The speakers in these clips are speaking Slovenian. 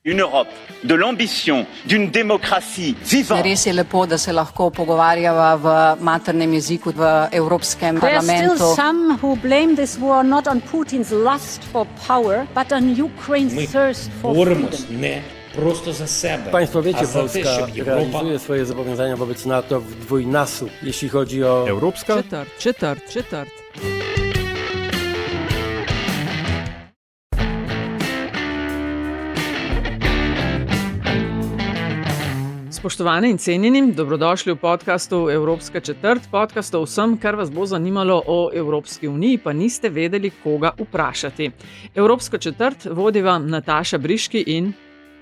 Une Europe de l'ambition, d'une démocratie vivante. Res je lepo, da se lahko pogovarjava v maternem jeziku v Evropskem parlamentu. There are still some who blame this war not on Putin's lust for power, but on Ukraine's thirst for freedom. Nie prosto za sebe. Państwo wiecie, a za Polska te, żeby Europa realizuje swoje zobowiązania wobec NATO w dwójnasób, jeśli chodzi o... Evropska? Četrt. Spoštovani in cenjeni, dobrodošli v podkastu Evropska četrt, podcast o vsem, kar vas bo zanimalo o Evropski uniji, pa niste vedeli, koga vprašati. Evropsko četrt vodi vam Nataša Briški in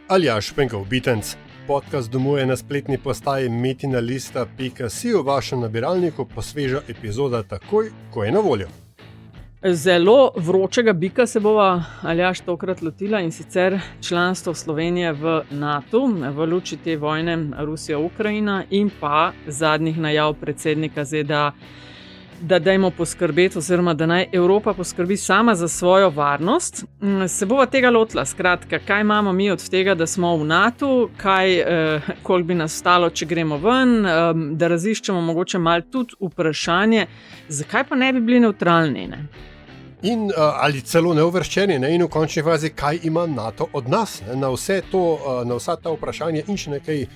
Aljaž Penkov-Bitenc. Podcast domuje na spletni postaji metinalista.si, v vašem nabiralniku pa sveža epizoda takoj, ko je na voljo. Zelo vročega bika se bova Aljaž tokrat lotila, in sicer članstvo Slovenije v NATO v luči te vojne Rusija-Ukrajina in pa zadnjih najav predsednika ZDA, da dajmo poskrbeti oziroma da naj Evropa poskrbi sama za svojo varnost. Se bova tega lotila, skratka, kaj imamo mi od tega, da smo v NATO, koliko bi nas stalo, če gremo ven, da raziščemo mogoče malo tudi vprašanje, zakaj pa ne bi bili nevtralni, ne? In ali celo neuvrščeni, ne? In v končni fazi, kaj ima NATO od nas, ne? Na vsa ta vprašanja in še nekaj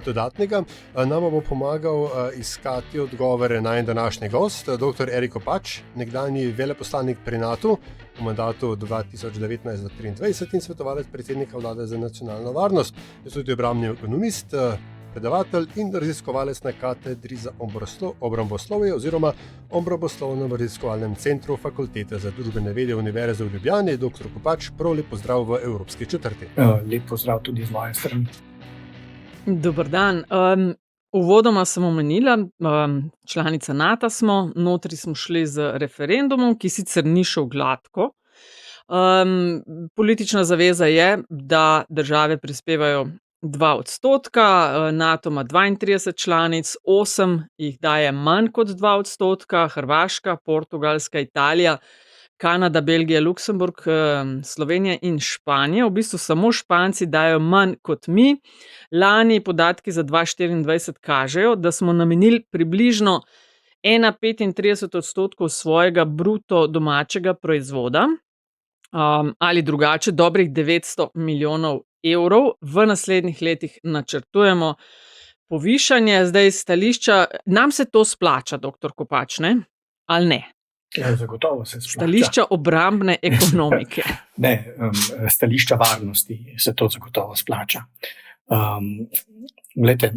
dodatnega. Nama bo pomagal iskati odgovore najin današnji gost, dr. Erik Kopač, nekdanji veleposlanik pri NATO v mandatu 2019-2023 in svetovalec predsednika vlade za nacionalno varnost. Je tudi obrambni ekonomist, predavatelj in raziskovalec na katedri za obramboslovje oziroma obramboslovnem raziskovalnem centru Fakultete za družbene vede Univerze v Ljubljani. Dr. Kopač, prav lep pozdrav v Evropski četrti. Lep pozdrav tudi z moje strani. Dober dan. Uvodoma sem omenila, članica NATO smo, notri smo šli z referendumom, ki sicer ni šel gladko. Politična zaveza je, da države prispevajo 2%, NATO ima 32 članic, 8 jih daje manj kot 2%, Hrvaška, Portugalska, Italija, Kanada, Belgija, Luksemburg, Slovenija in Španija. V bistvu samo Španci dajo manj kot mi. Lani podatki za 2024 kažejo, da smo namenili približno 1,35% svojega bruto domačega proizvoda, ali drugače dobrih 900 milijonov evrov. V naslednjih letih načrtujemo povišanje. Zdaj stališča, nam se to splača, dr. Kopač, ne? Ali ne? Zagotovo se splača. Stališča obrambne ekonomike. Ne, stališča varnosti se to zagotovo splača. Glejte,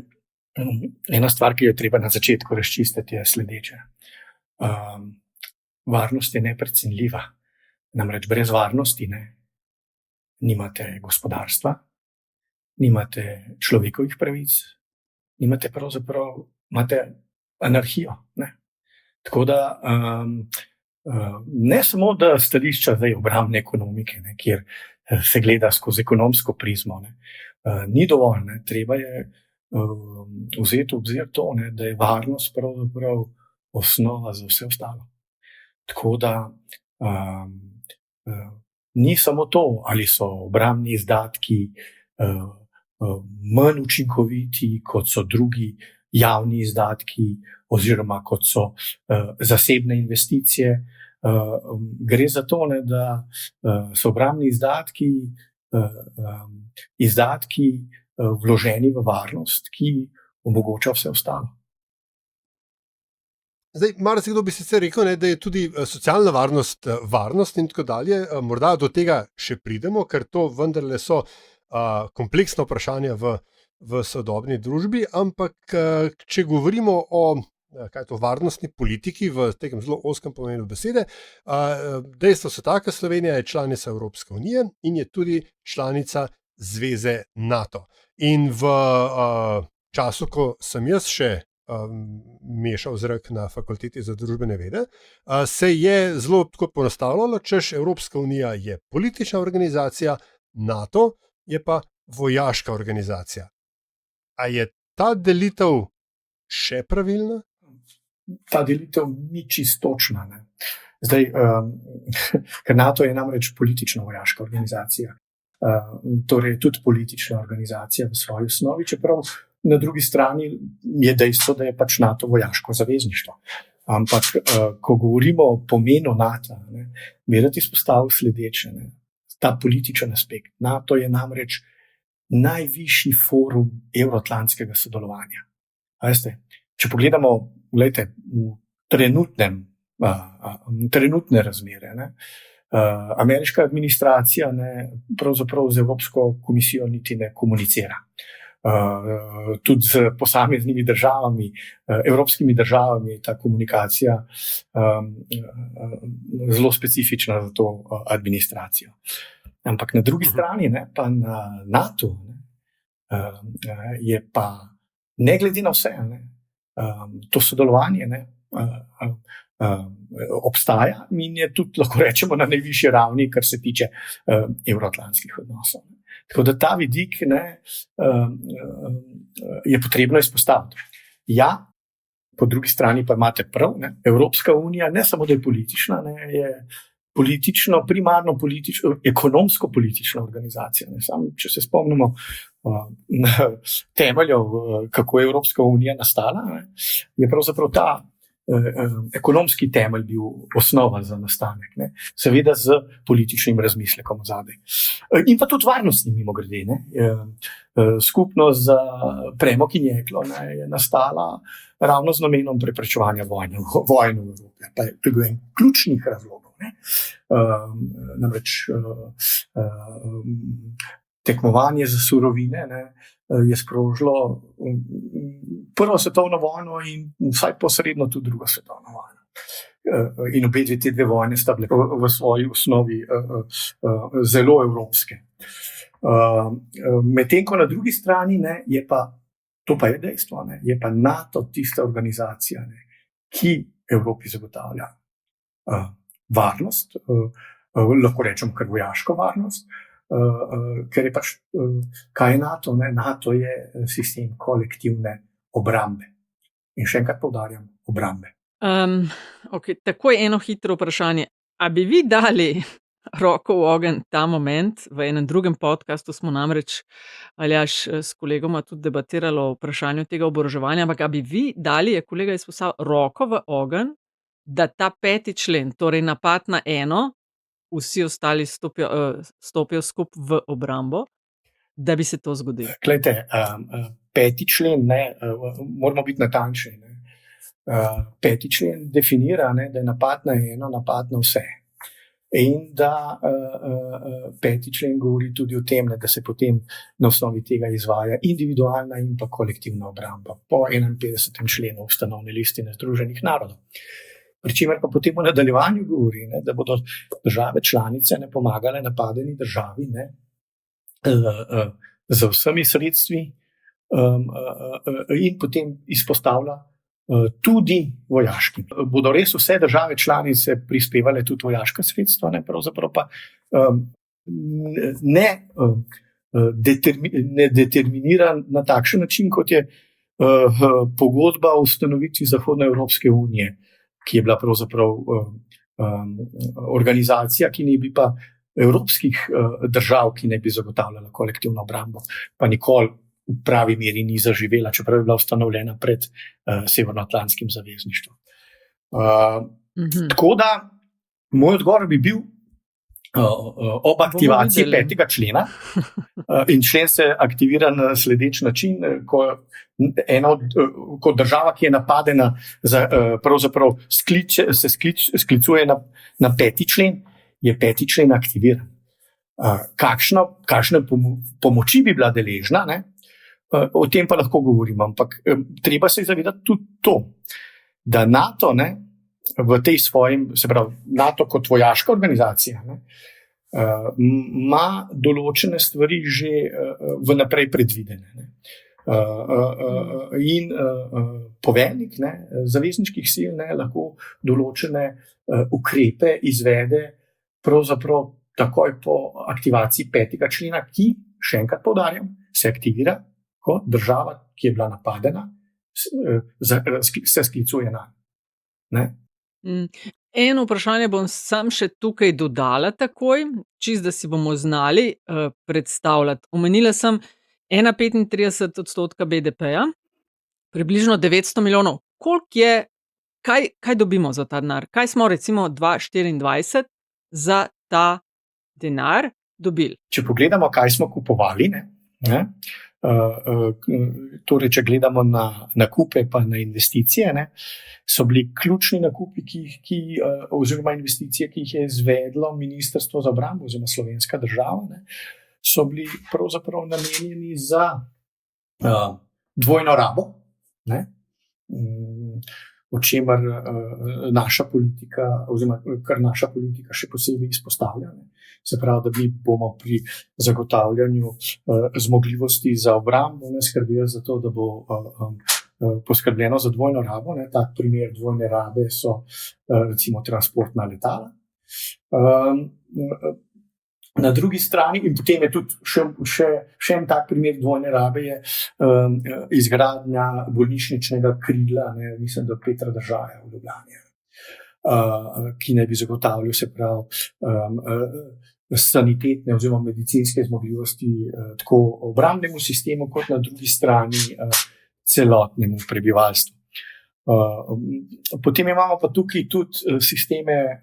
ena stvar, ki jo treba na začetku razčistiti, je sledeče. Varnost je neprecenljiva. Namreč brez varnosti nimate gospodarstva, nimate človekovih pravic, imate anarhijo. Tako da ne samo, da stališča zdaj obrambne ekonomike, kjer se gleda skozi ekonomsko prizmo, ni dovolj, treba je vzeti v obzir to, da je varnost pravzaprav osnova za vse ostalo. Tako da ni samo to, ali so obrambni izdatki manj učinkoviti, kot so drugi javni izdatki, oziroma kot so zasebne investicije. Gre za to, da so obrambni izdatki vloženi v varnost, ki omogoča vse ostalo. Zdaj, marsikdo bi sicer rekel, da je tudi socialna varnost in tako dalje. Morda do tega še pridemo, ker to vendarle so kompleksna vprašanja v sodobni družbi, ampak če govorimo o varnostni politiki v tem zelo ozkem pomenu besede, dejstvo so taka, Slovenija je članica Evropske unije in je tudi članica zveze NATO. In v času, ko sem jaz še mešal zrak na Fakulteti za družbene vede, se je zelo tako ponastavljalo, češ Evropska unija je politična organizacija, NATO je pa vojaška organizacija. A je ta delitev še pravilna? Ta delitev ni čisto točna. Zdaj, ker NATO je namreč politična vojaška organizacija. torej tudi politična organizacija v svoji osnovi, čeprav na drugi strani je dejstvo, da je pač NATO vojaško zavezništvo. Ampak, ko govorimo o pomenu NATO, bi rad izpostavil sledeče, ta političen aspekt. NATO je namreč najvišji forum evroatlantskega sodelovanja. Veste, če pogledamo, gledajte, trenutne razmere, ameriška administracija pravzaprav z Evropsko komisijo niti ne komunicira. Tudi z posameznimi državami, evropskimi državami je ta komunikacija zelo specifična za to administracijo. Ampak na drugi strani, pa na NATO, je pa ne glede na vse, to sodelovanje obstaja in je tudi, lahko rečemo, na najvišji ravni, kar se tiče evroatlantskih odnosov. Tako da ta vidik je potrebno izpostaviti. Ja, po drugi strani pa imate prav, Evropska unija ne samo, da je politična, je politično, primarno politično, ekonomsko-politična organizacija. Samo, če se spomnimo temeljev, kako je Evropska unija nastala, je pravzaprav ta ekonomski temelj bil osnova za nastanek, seveda z političnim razmislekom zadaj. In pa tudi varnostnim, mimogrede. Skupnost za premog in jeklo je nastala ravno z namenom preprečevanja vojne v Evropi. Pa je to bil en ključnih razlogov. Namreč tekmovanje za surovine je sprožilo prvo svetovno vojno in vsaj posredno tudi drugo svetovno vojno. In obe te dve vojne sta bile v svoji osnovi zelo evropske. Medtem ko na drugi strani je pa, to pa je dejstvo, je pa NATO tista organizacija, ki Evropi zagotavlja varnost, lahko rečem kar vojaško varnost, ker je pač, kaj je NATO? NATO je sistem kolektivne obrambe. In še enkrat poudarjam, obrambe. Takoj eno hitro vprašanje. A bi vi dali roko v ogenj ta moment? V enem drugem podcastu smo namreč, Aljaž, s kolegoma tudi debatirali o vprašanju tega oboroževanja, ampak a bi vi dali, je kolega izpostavil, roko v ogenj, da ta 5. člen, torej napad na eno, vsi ostali stopijo skupaj v obrambo, da bi se to zgodilo? Glejte, 5. člen, moramo biti natančni. 5. člen definira, da je napad na eno, napad na vse. In da 5. člen govori tudi o tem, da se potem na osnovi tega izvaja individualna in pa kolektivna obramba po 51. členu ustanovne listine Združenih narodov. Pričemer pa potem v nadaljevanju govori, da bodo države članice pomagale napadeni državi z vsemi sredstvi in potem izpostavlja tudi vojaški. Bodo res vse države članice prispevale tudi vojaška sredstva, pravzaprav pa ne determinira na takšen način, kot je pogodba o ustanovitvi Zahodnoevropske unije, ki je bila pravzaprav organizacija, ki ne bi pa evropskih držav, ki ne bi zagotavljala kolektivno obrambo, pa nikoli v pravi meri ni zaživela, čeprav je bila ustanovljena pred Severnoatlantskim zavezništvom. Tako da moj odgovor bi bil ob aktivaciji 5. člena in člen se aktivira na sledeč način, ko država, ki je napadena, pravzaprav se sklicuje na 5. člen, je 5. člen aktiviran. Kakšne pomoči bi bila deležna, o tem pa lahko govorimo, ampak treba se zavedati tudi to, da NATO v tej svojem, se pravi NATO kot vojaška organizacija, ima določene stvari že vnaprej predvidene. In poveljnik zavezniških sil lahko določene ukrepe izvede pravzaprav takoj po aktivaciji 5. člena, ki, še enkrat poudarjam, se aktivira, ko država, ki je bila napadena, se sklicuje na. Eno vprašanje bom sam še tukaj dodala takoj, čist da si bomo znali predstavljati. Omenila sem 1,35% BDP-ja, približno 900 milijonov. Koliko je, kaj dobimo za ta denar? Kaj smo recimo 2024 za ta denar dobili? Če pogledamo, kaj smo kupovali, torej, če gledamo na nakupe pa na investicije, so bili ključni nakupi, oziroma investicije, ki jih je izvedlo Ministrstvo za obrambo oziroma slovenska država, so bili pravzaprav namenjeni za dvojno rabo, o čemer naša politika, oziroma kar naša politika še posebej izpostavlja. Se pravi, da mi bomo pri zagotavljanju zmogljivosti za obrambo skrbeli za to, da bo poskrbljeno za dvojno rabo. Tak primer dvojne rabe so recimo transportna letala. Na drugi strani, in potem je tudi še en tak primer dvojne rabe, je izgradnja bolnišničnega krila, mislim, da Petra Držaja v Ljubljani, ki naj bi zagotavljal, se pravi, sanitetne oziroma medicinske zmogljivosti tako obrambnemu sistemu, kot na drugi strani celotnemu prebivalstvu. Potem imamo pa tukaj tudi sisteme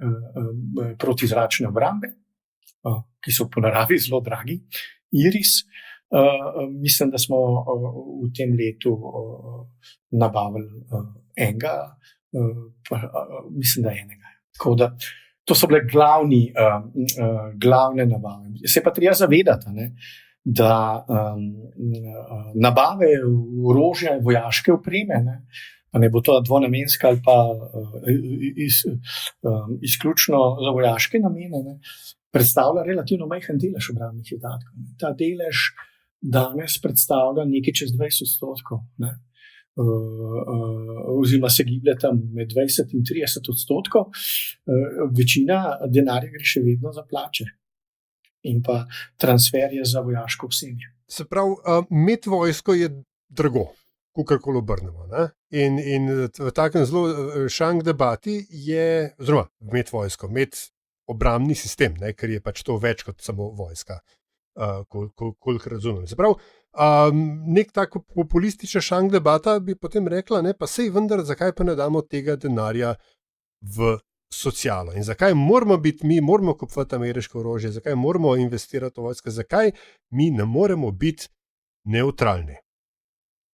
protizračne obrambe, ki so po naravi zelo dragi. Iris, mislim, da smo v tem letu nabavili enega, mislim, da enega. Tako da to so bile glavne nabave. Se pa treba zavedati, da nabave orožja in vojaške opreme, pa ne bo to dvonamenska ali pa izključno za vojaške namene, predstavlja relativno majhen delež obrambnih izdatkov. Ta delež danes predstavlja nekaj čez 20%, oziroma se giblje tam med 20 in 30%. Večina denarja gre še vedno za plače in pa transferje za vojaško osebje. Se pravi, imeti vojsko je drago, kakorkoli obrnemo. In v takem zelo šank debati je, oziroma imeti vojsko, imeti obrambni sistem, ker je pač to več kot samo vojska, koliko razumem. Se pravi, nek tak populistična šank debata bi potem rekla, pa sej vendar, zakaj pa ne damo tega denarja v socialo in zakaj moramo biti, mi moramo kupovati ameriško orožje, zakaj moramo investirati v vojsko, zakaj mi ne moremo biti neutralni.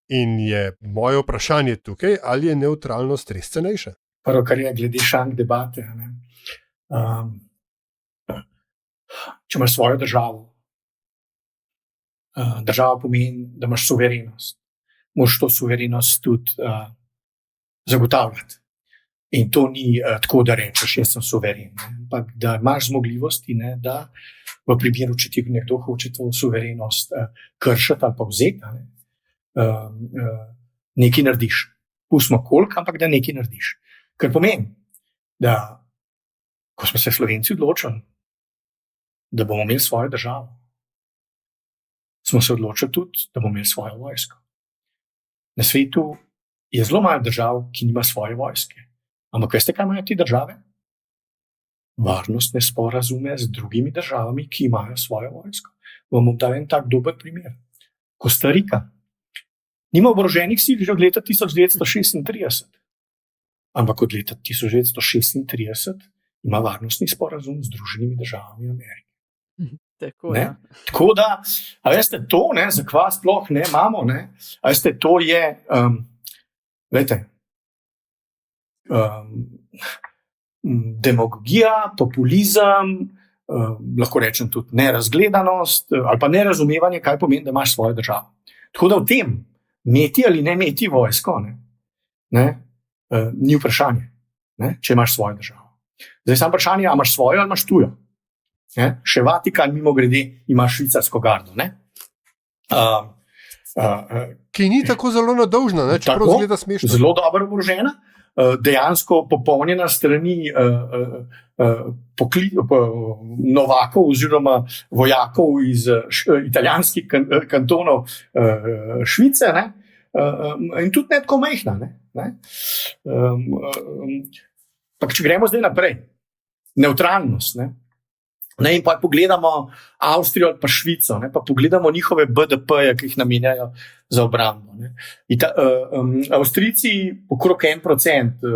In je moje vprašanje tukaj, ali je neutralnost res cenejša? Prvo, kar je glede šank debate, če imaš svojo državo, država pomeni, da imaš suverenost. Moraš to suverenost tudi zagotavljati. In to ni tako, da rečeš, jaz sem suveren, ampak da imaš zmogljivosti, da v primeru, če ti nekdo hoče to suverenost kršiti ali pa vzeti, nekaj narediš. Pustimo koliko, ampak da nekaj narediš. Kar pomeni, da ko smo se Slovenci odločili, da bomo imeli svojo državo, smo se odločili tudi, da bomo imeli svojo vojsko. Na svetu je zelo malo držav, ki nima svoje vojske. Ampak veste, kaj imajo te države? Varnostne sporazume z drugimi državami, ki imajo svojo vojsko. Vam bom dal en tak dober primer. Kostarika nima oboroženih sil že od leta 1936. Ampak od leta 1936 ima varnostni sporazum z Združenimi državami Amerike. Tako da, a veste, to, za kva sploh ne imamo, a veste, to je, demagogija, populizem, lahko rečem tudi nerazgledanost ali pa nerazumevanje, kaj pomeni, da imaš svojo državo. Tako da v tem, imeti ali ne imeti vojsko, ni vprašanje, če imaš svojo državo. Zdaj samo vprašanje, ali imaš svojo ali imaš tujo. Še Vatikan, mimo grede, ima švicarsko gardo. Ki ni tako zelo nadolžna, čeprav zgleda smešno. Zelo dobro oborožena, dejansko popolnjena strani novakov oziroma vojakov iz italijanskih kantonov Švice, in tudi ne tako majhna. Pa če gremo zdaj naprej, nevtralnost, ne? Ne, in pa pogledamo Avstrijo ali pa Švico, ne, pa pogledamo njihove BDP-je, ki jih namenjajo za obrambo. Avstrijci okrog 1%,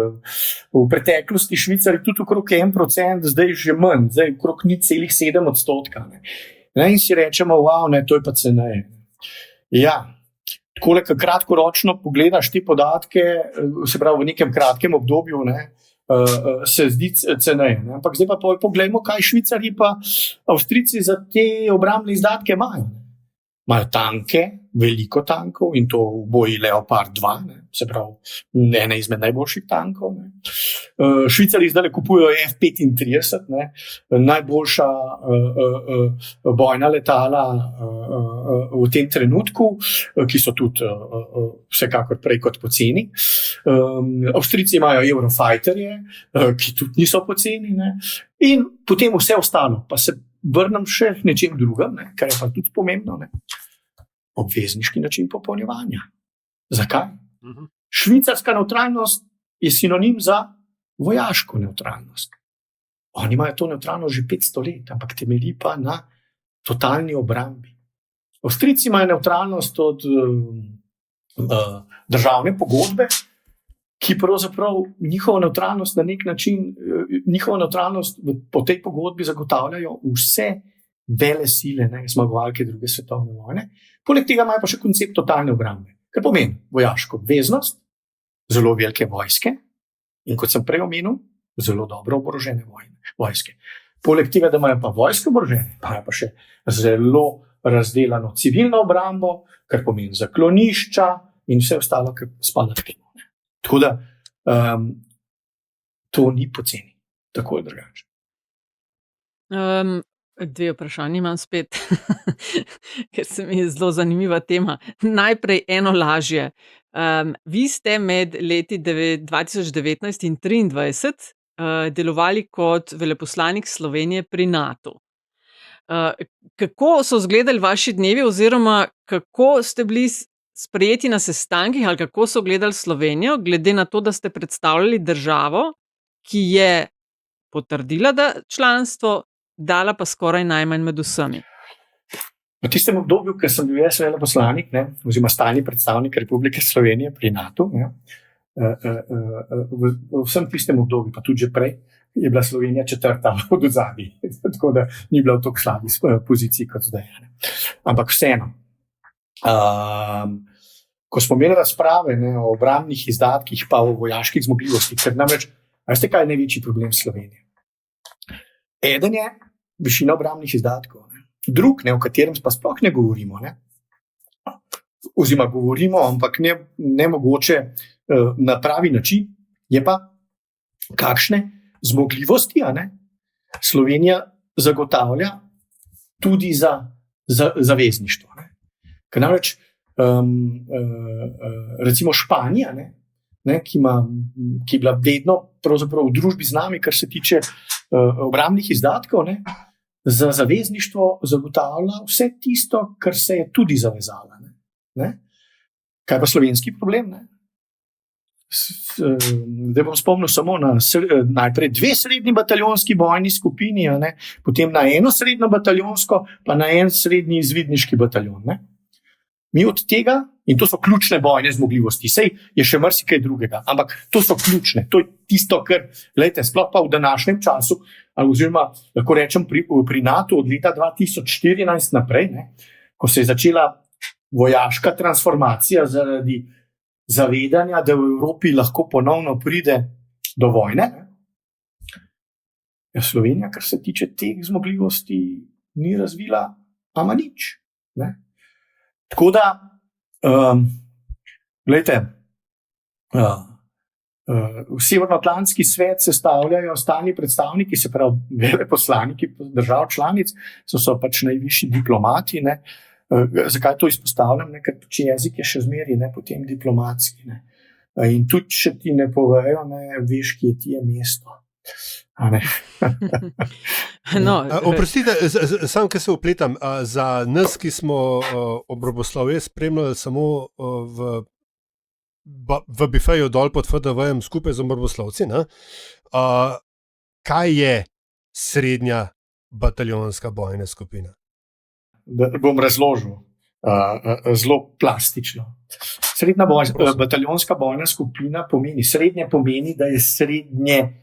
v preteklosti Švicari tudi okrog 1%, zdaj že manj, zdaj okrog 0,7%. Ne, in si rečemo, wow, ne, to je pa ceneje. Ja, takole, ko kratkoročno pogledaš te podatke, se pravi v nekem kratkem obdobju, ne, se zdi ceneje. Ampak zdaj pa poglejmo, kaj Švicari pa Avstrijci za te obrambne izdatke imajo. Imajo tanke, veliko tankov in to v boji Leopard 2, ne, se pravi ena izmed najboljših tankov. Ne. Švicari zdaj kupujejo F-35, ne, najboljša bojna letala v tem trenutku, ki so tudi vsekakor prej kot poceni. Avstrijci imajo Eurofighterje, ki tudi niso poceni. Ne. In potem vse ostalo, pa se vrnem še k nečem drugem, ne, kar je pa tudi pomembno. Ne. Obvezniški način popolnjevanja. Zakaj? Švicarska nevtralnost je sinonim za vojaško nevtralnost. Oni imajo to nevtralnost že 500 let, ampak temelji pa na totalni obrambi. Avstrijci imajo nevtralnost od državne pogodbe, ki pravzaprav njihovo nevtralnost na nek način, njihovo nevtralnost po tej pogodbi zagotavljajo vse vele sile, ne, zmagovalke druge svetovne vojne. Poleg tega imajo pa še koncept totalne obrambe, kar pomeni vojaško obveznost, zelo velike vojske in, kot sem prej omenil, zelo dobro oborožene vojske. Poleg tega, da imajo pa vojske oborožene, pa imajo pa še zelo razdelano civilno obrambo, kar pomeni zaklonišča in vse ostalo, kar spada k temu. Tako da to ni poceni, tako je drugače. Dve vprašanje imam spet, ker se mi je zelo zanimiva tema. Najprej eno lažje. Vi ste med leti 2019 in 2023 delovali kot veleposlanik Slovenije pri NATO. Kako so izgledali vaši dnevi oziroma kako ste bili sprejeti na sestankih ali kako so gledali Slovenijo, glede na to, da ste predstavljali državo, ki je potrdila članstvo, dala pa skoraj najmanj med vsemi? V tistem obdobju, ker sem bil jaz veleposlanik, oziroma stalni predstavnik Republike Slovenije pri NATO, v vsem tistem obdobju, pa tudi že prej, je bila Slovenija četrta od ozadij, tako da ni bila v tako slabi poziciji kot zdaj. Ampak vseeno, ko smo imeli razprave o obrambnih izdatkih pa o vojaških zmogljivostih, ker namreč, veste, kaj je največji problem Slovenije? Eden je višina obrambnih izdatkov, drug, o katerem pa sploh ne govorimo, oziroma govorimo, ampak ne mogoče na pravi način, je pa kakšne zmogljivosti Slovenija zagotavlja tudi za zavezništvo. Ker namreč recimo Španija, ki je bila vedno pravzaprav v družbi z nami, kar se tiče obrambnih izdatkov, za zavezništvo zagotavlja vse tisto, kar se je tudi zavezala. Kaj pa slovenski problem? Zdaj bom spomnil samo na najprej 2 srednji bataljonski bojni skupini, potem na 1 srednjo bataljonsko, pa na 1 srednji izvidniški bataljon. Mi od tega, in to so ključne bojne zmogljivosti, sej je še marsikaj drugega, ampak to so ključne, to je tisto, kar, gledajte, sploh pa v današnjem času, oziroma lahko rečem pri NATO od leta 2014 naprej, ko se je začela vojaška transformacija zaradi zavedanja, da v Evropi lahko ponovno pride do vojne. Slovenija, kar se tiče teh zmogljivosti, ni razvila ama nič. Tako da, gledajte, Severnoatlantski svet sestavljajo stalni predstavniki, se pravi veleposlaniki držav članic, so pač najvišji diplomati. Zakaj to izpostavljam? Ker če jezik je še zmeri, potem diplomatski. In tudi, če ti ne povejo, veš, kje ti je mesto. Oprostite, sam, ki se upletam, za nas, ki smo obroboslovje spremljali samo v v bifeju dol pod FDV-jem skupaj z obramboslovci, kaj je srednja bataljonska bojna skupina? Da bom razložil zelo plastično. Srednja bataljonska bojna skupina srednje pomeni, da je srednje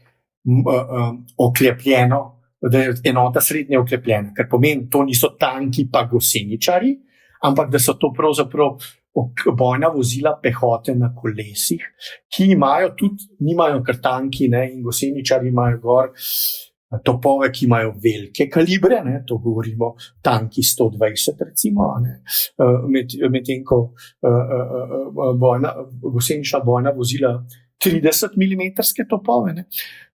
oklepljeno, da je enota srednje oklepljena, kar pomeni, to niso tanki pa goseničari, ampak da so to pravzaprav bojna vozila pehote na kolesih, ki nimajo kar tanki, ne, in goseničari imajo gor topove, ki imajo velike kalibre, ne, to govorimo tanki 120 recimo, medtem ko gosenična bojna vozila 30 mm topove. Ne.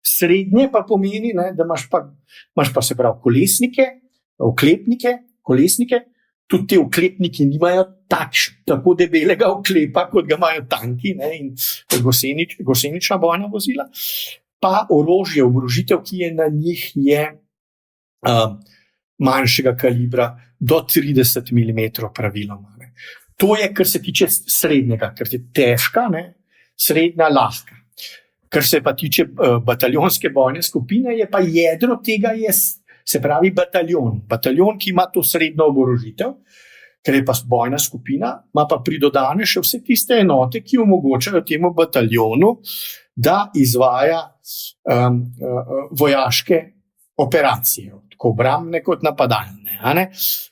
Srednje pa pomeni, ne, da imaš pa se pravi kolesnike, kolesnike, tudi te oklepniki nimajo tako debelega oklepa, kot ga imajo tanki, ne, in gosenična bojna vozila. Pa orožje, oborožitev, ki je na njih, je manjšega kalibra, do 30 mm praviloma. Ne. To je, kar se tiče srednjega, ker je težka, ne, srednja, lahka. Kar se pa tiče bataljonske bojne skupine, je pa jedro tega, se pravi bataljon. Bataljon, ki ima to srednjo oborožitev, ker je pa bojna skupina, ima pa pridodane še vse tiste enote, ki omogočajo temu bataljonu, da izvaja vojaške operacije, tako obrambne kot napadalne,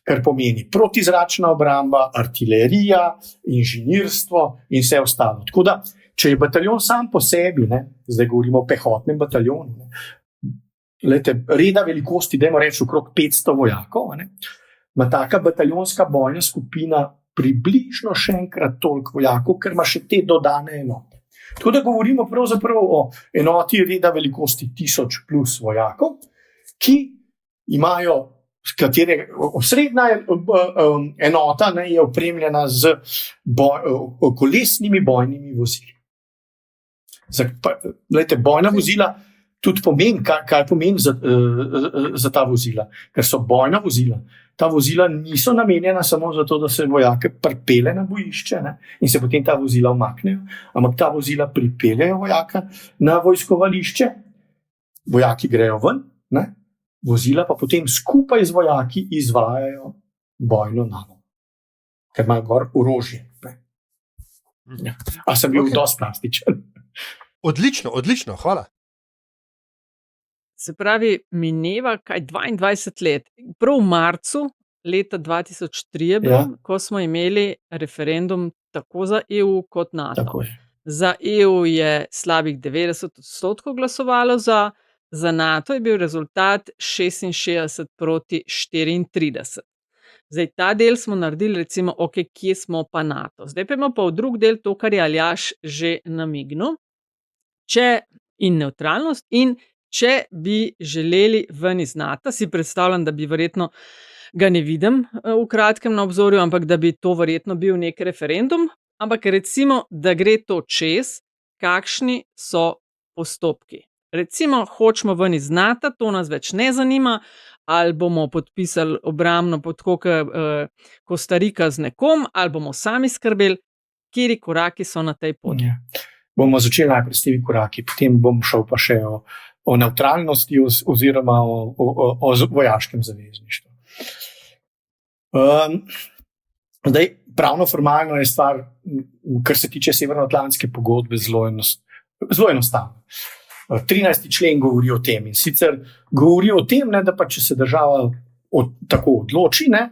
kar pomeni protizračna obramba, artilerija, inženirstvo in vse ostalo. Tako da, če je bataljon sam po sebi, ne, zdaj govorimo o pehotnem bataljonu, reda velikosti, dajmo reči, okrog 500 vojakov, ima taka bataljonska bojna skupina približno še enkrat toliko vojakov, ker ima še te dodane enote. Tako da govorimo pravzaprav o enoti reda velikosti 1000 plus vojakov, ki imajo, osrednja enota, ne, je opremljena z kolesnimi bojnimi vozili. Bojna vozila tudi pomeni, kaj pomeni za ta vozila, ker so bojna vozila. Ta vozila niso namenjena samo zato, da se vojake pripelje na bojišče, ne, in se potem ta vozila umaknejo, ampak ta vozila pripeljejo vojaka na vojskovališče, vojaki grejo ven, ne, vozila pa potem skupaj z vojaki izvajajo bojno nalogo, ker imajo gor orožje. Ja. A sem bil dosti plastičen? Odlično, hvala. Se pravi, mineva 22 let. Prav v marcu leta 2003 je bilo, ko smo imeli referendum tako za EU kot NATO. Za EU je slabih 90% glasovalo za NATO je bil rezultat 66 proti 34. Zdaj, ta del smo naredili, recimo, kje smo pa NATO. Zdaj pa imamo pa v drug del to, kar je Aljaž že namignil, in nevtralnost, in če bi želeli ven iz NATO, si predstavljam, da bi verjetno, ga ne vidim v kratkem na obzorju, ampak da bi to verjetno bil nek referendum, ampak recimo, da gre to čez, kakšni so postopki. Recimo, hočemo ven iz NATO, to nas več ne zanima, ali bomo podpisali obrambno tako kot Kostarika z nekom, ali bomo sami skrbeli, kateri koraki so na tej poti. Ja. Bomo začeli najprej s temi koraki, potem bom šel pa še o nevtralnosti oziroma o vojaškem zavezništvu. Zdaj, pravno formalno je stvar, kar se tiče Severnoatlantske pogodbe, zelo enostavno. 13. člen govori o tem in sicer govori o tem, ne, da pa če se država tako odloči, ne,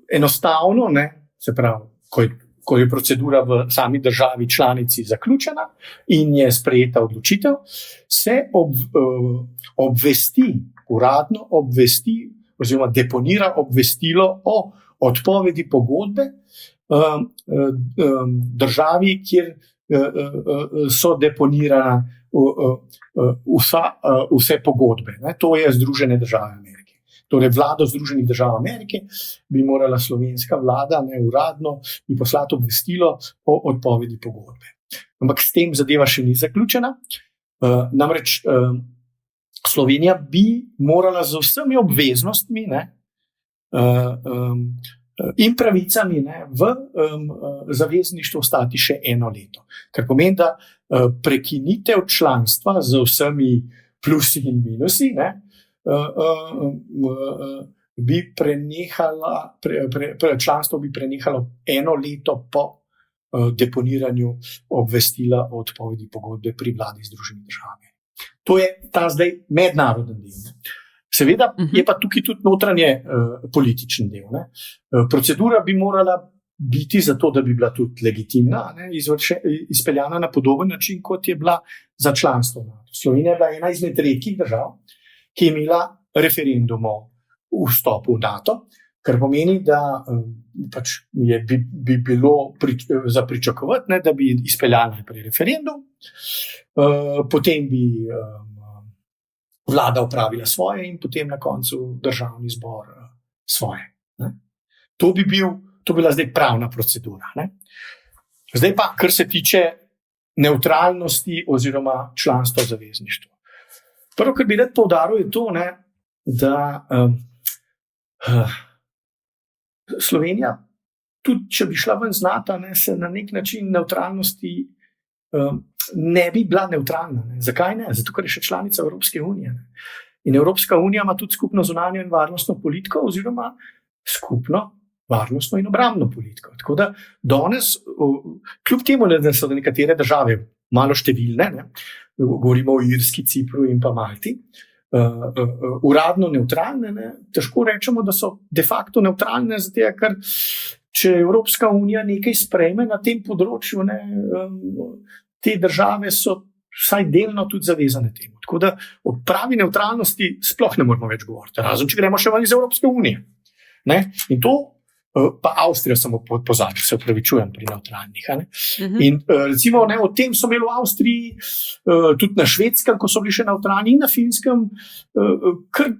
enostavno, ne, se pravi, ko je procedura v sami državi članici zaključena in je sprejeta odločitev, se uradno obvesti oziroma deponira obvestilo o odpovedi pogodbe državi, kjer so deponirana vse pogodbe. Ne. To je Združene države Amerike. Torej, vlado Združenih držav Amerike bi morala slovenska vlada neuradno poslati obvestilo o odpovedi pogodbe. Ampak s tem zadeva še ni zaključena. Namreč Slovenija bi morala z vsemi obveznostmi, ne, in pravicami, ne, v zavezništvu ostati še 1 leto. Kar pomeni, da prekinitev članstva z vsemi plusi in minusi, ne, bi prenehala, članstvo bi prenehalo 1 leto po deponiranju obvestila o odpovedi pogodbe pri vladi Združenih držav. To je ta zdaj mednaroden del. Seveda je pa tukaj tudi notranje političen del. Ne. Procedura bi morala biti zato, da bi bila tudi legitimna, ne, izpeljana na podoben način, kot je bila za članstvo. Slovenija je bila ena izmed redkih držav, ki je imela referendum o vstopu v NATO, kar pomeni, da pač bi bilo za pričakovati, ne, da bi izpeljali najprej referendum, potem bi vlada opravila svoje in potem na koncu državni zbor svoje. Ne. To bi bila zdaj pravna procedura. Ne. Zdaj pa, kar se tiče nevtralnosti oziroma članstva v zavezništvu. Prvo, kar bi rad poudaril, je to, ne, da Slovenija, tudi če bi šla ven z NATO, ne, se na nek način nevtralnosti ne bi bila nevtralna. Ne. Zakaj ne? Zato, ker je še članica Evropske unije. Ne. In Evropska unija ima tudi skupno zunanjo in varnostno politiko oziroma skupno varnostno in obrambno politiko. Tako da danes, kljub temu, da so nekatere države malo številne, ne, govorimo o Irski, Cipru in pa Malti, uradno nevtralne, ne, težko rečemo, da so de facto nevtralne, zato ker če Evropska unija nekaj sprejme na tem področju, ne, te države so vsaj delno tudi zavezane temu. Tako da o pravi nevtralnosti sploh ne moramo več govoriti, razen če gremo še ven iz Evropske unije. Ne? In to pa Avstrija samo pozabi, se opravičujem pri nevtralnih. In recimo, ne, o tem so imeli v Avstriji, tudi na Švedskem, ko so bili še nevtralni, in na Finskem, kar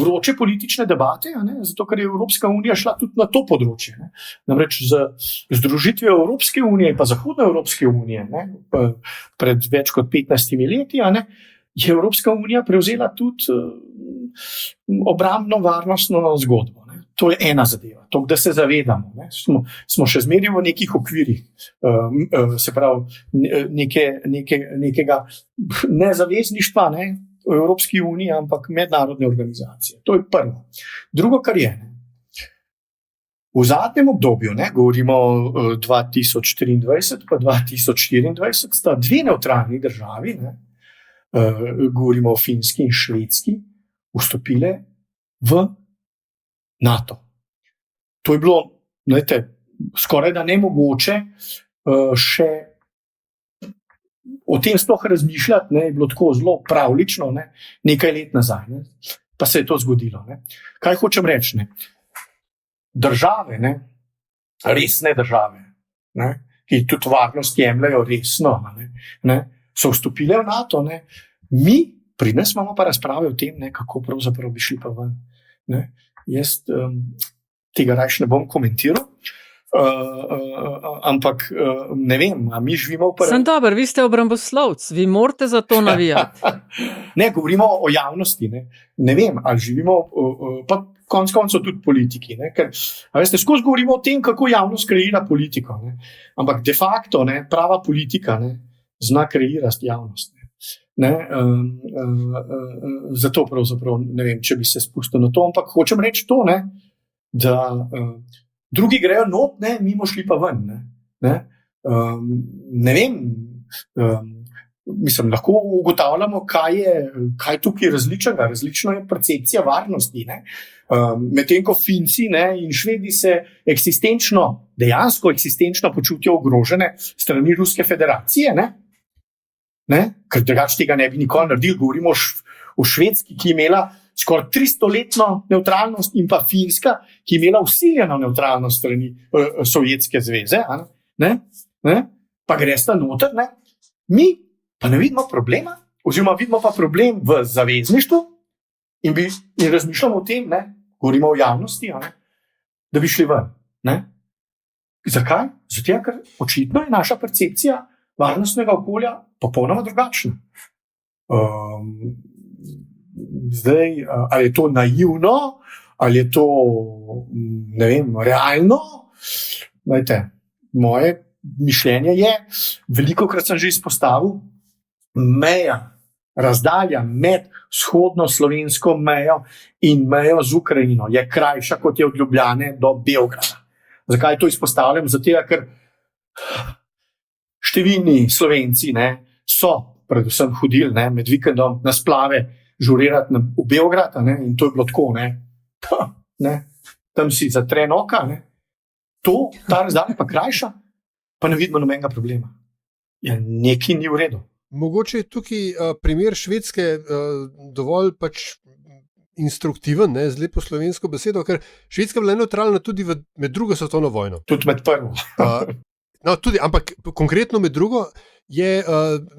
vroče politične debate, ne, zato ker je Evropska unija šla tudi na to področje. Ne. Namreč z združitvijo Evropske unije in pa Zahodnoevropske unije, ne, pred več kot 15 leti, ne, je Evropska unija prevzela tudi obrambno varnostno zgodbo. Ne. To je ena zadeva, to, da se zavedamo. Ne. Smo še zmeraj v nekih okvirih, se pravi nekega nezavezništva, ne, v Evropski uniji, ampak mednarodne organizacije. To je prvo. Drugo, kar je, ne, v zadnjem obdobju, ne, govorimo o 2023 pa 2024, sta 2 nevtralni državi, ne, govorimo o Finski in Švedski, vstopile v NATO. To je bilo, veste, skoraj da nemogoče še o tem sploh razmišljati, ne, je bilo tako zelo pravlično, ne, nekaj let nazaj, ne, pa se je to zgodilo. Ne. Kaj hočem reči? Ne? Države, ne, resne države, ne, ki tudi varnost jemljajo resno, ne, so vstopile v NATO, ne. Mi, pri nas imamo pa razprave o tem, ne, kako pravzaprav bi šli pa ven. Ne. Jaz tega rajš ne bom komentiral, ampak ne vem, a mi živimo v Sem dober, vi ste obramboslovci, vi morate za to navijati. Ne, govorimo o javnosti, ne vem, ali živimo, pa konec koncev tudi politiki, ne, ker, veste, skozi govorimo o tem, kako javnost kreira politiko, ne, ampak de facto, ne, prava politika, ne, zna kreirati javnost. Ne, zato pravzaprav ne vem, če bi se spustil na to, ampak hočem reči to, ne, da drugi grejo not, ne, mimo šli pa ven. Ne vem, mislim, lahko ugotavljamo, kaj tukaj različnega. Različna je percepcija varnosti. Medtem ko Finci, ne, in Švedi se dejansko eksistenčno počutijo ogrožene strani Ruske federacije, ne, ker drugače tega ne bi nikoli naredili. Govorimo o Švedski, ki je imela skoraj 300-letno nevtralnost, in pa Finska, ki je imela vsiljeno nevtralnost strani Sovjetske zveze, ne, pa gresta noter, ne. Mi pa ne vidimo problema, oziroma vidimo pa problem v zavezništvu in razmišljamo o tem, ne, govorimo o javnosti, ne, da bi šli ven. Ne. Zakaj? Zato, ker očitno je naša percepcija varnostnega okolja popolnoma drugačna. Zdaj, ali je to naivno, ali je to ne vem, realno, dajte, moje mišljenje je, velikokrat sem že izpostavil, meja, razdalja med vzhodno slovensko mejo in mejo z Ukrajino je krajša, kot je od Ljubljane do Beograda. Zakaj to izpostavljam? Zato, ker številni Slovenci so predvsem hodili med vikendom na splave žurirati v Beograd, in to je bilo tako, tam si zatre noka, ta razdalja pa krajša, pa ne vidimo nobenega problema. Ja, nekaj ni v redu. Mogoče je tukaj primer Švedske dovolj instruktiven, z lepo slovensko besedo, ker Švedska je bila nevtralna tudi med drugo svetovno vojno. Tudi med prvo. Ampak konkretno med drugo je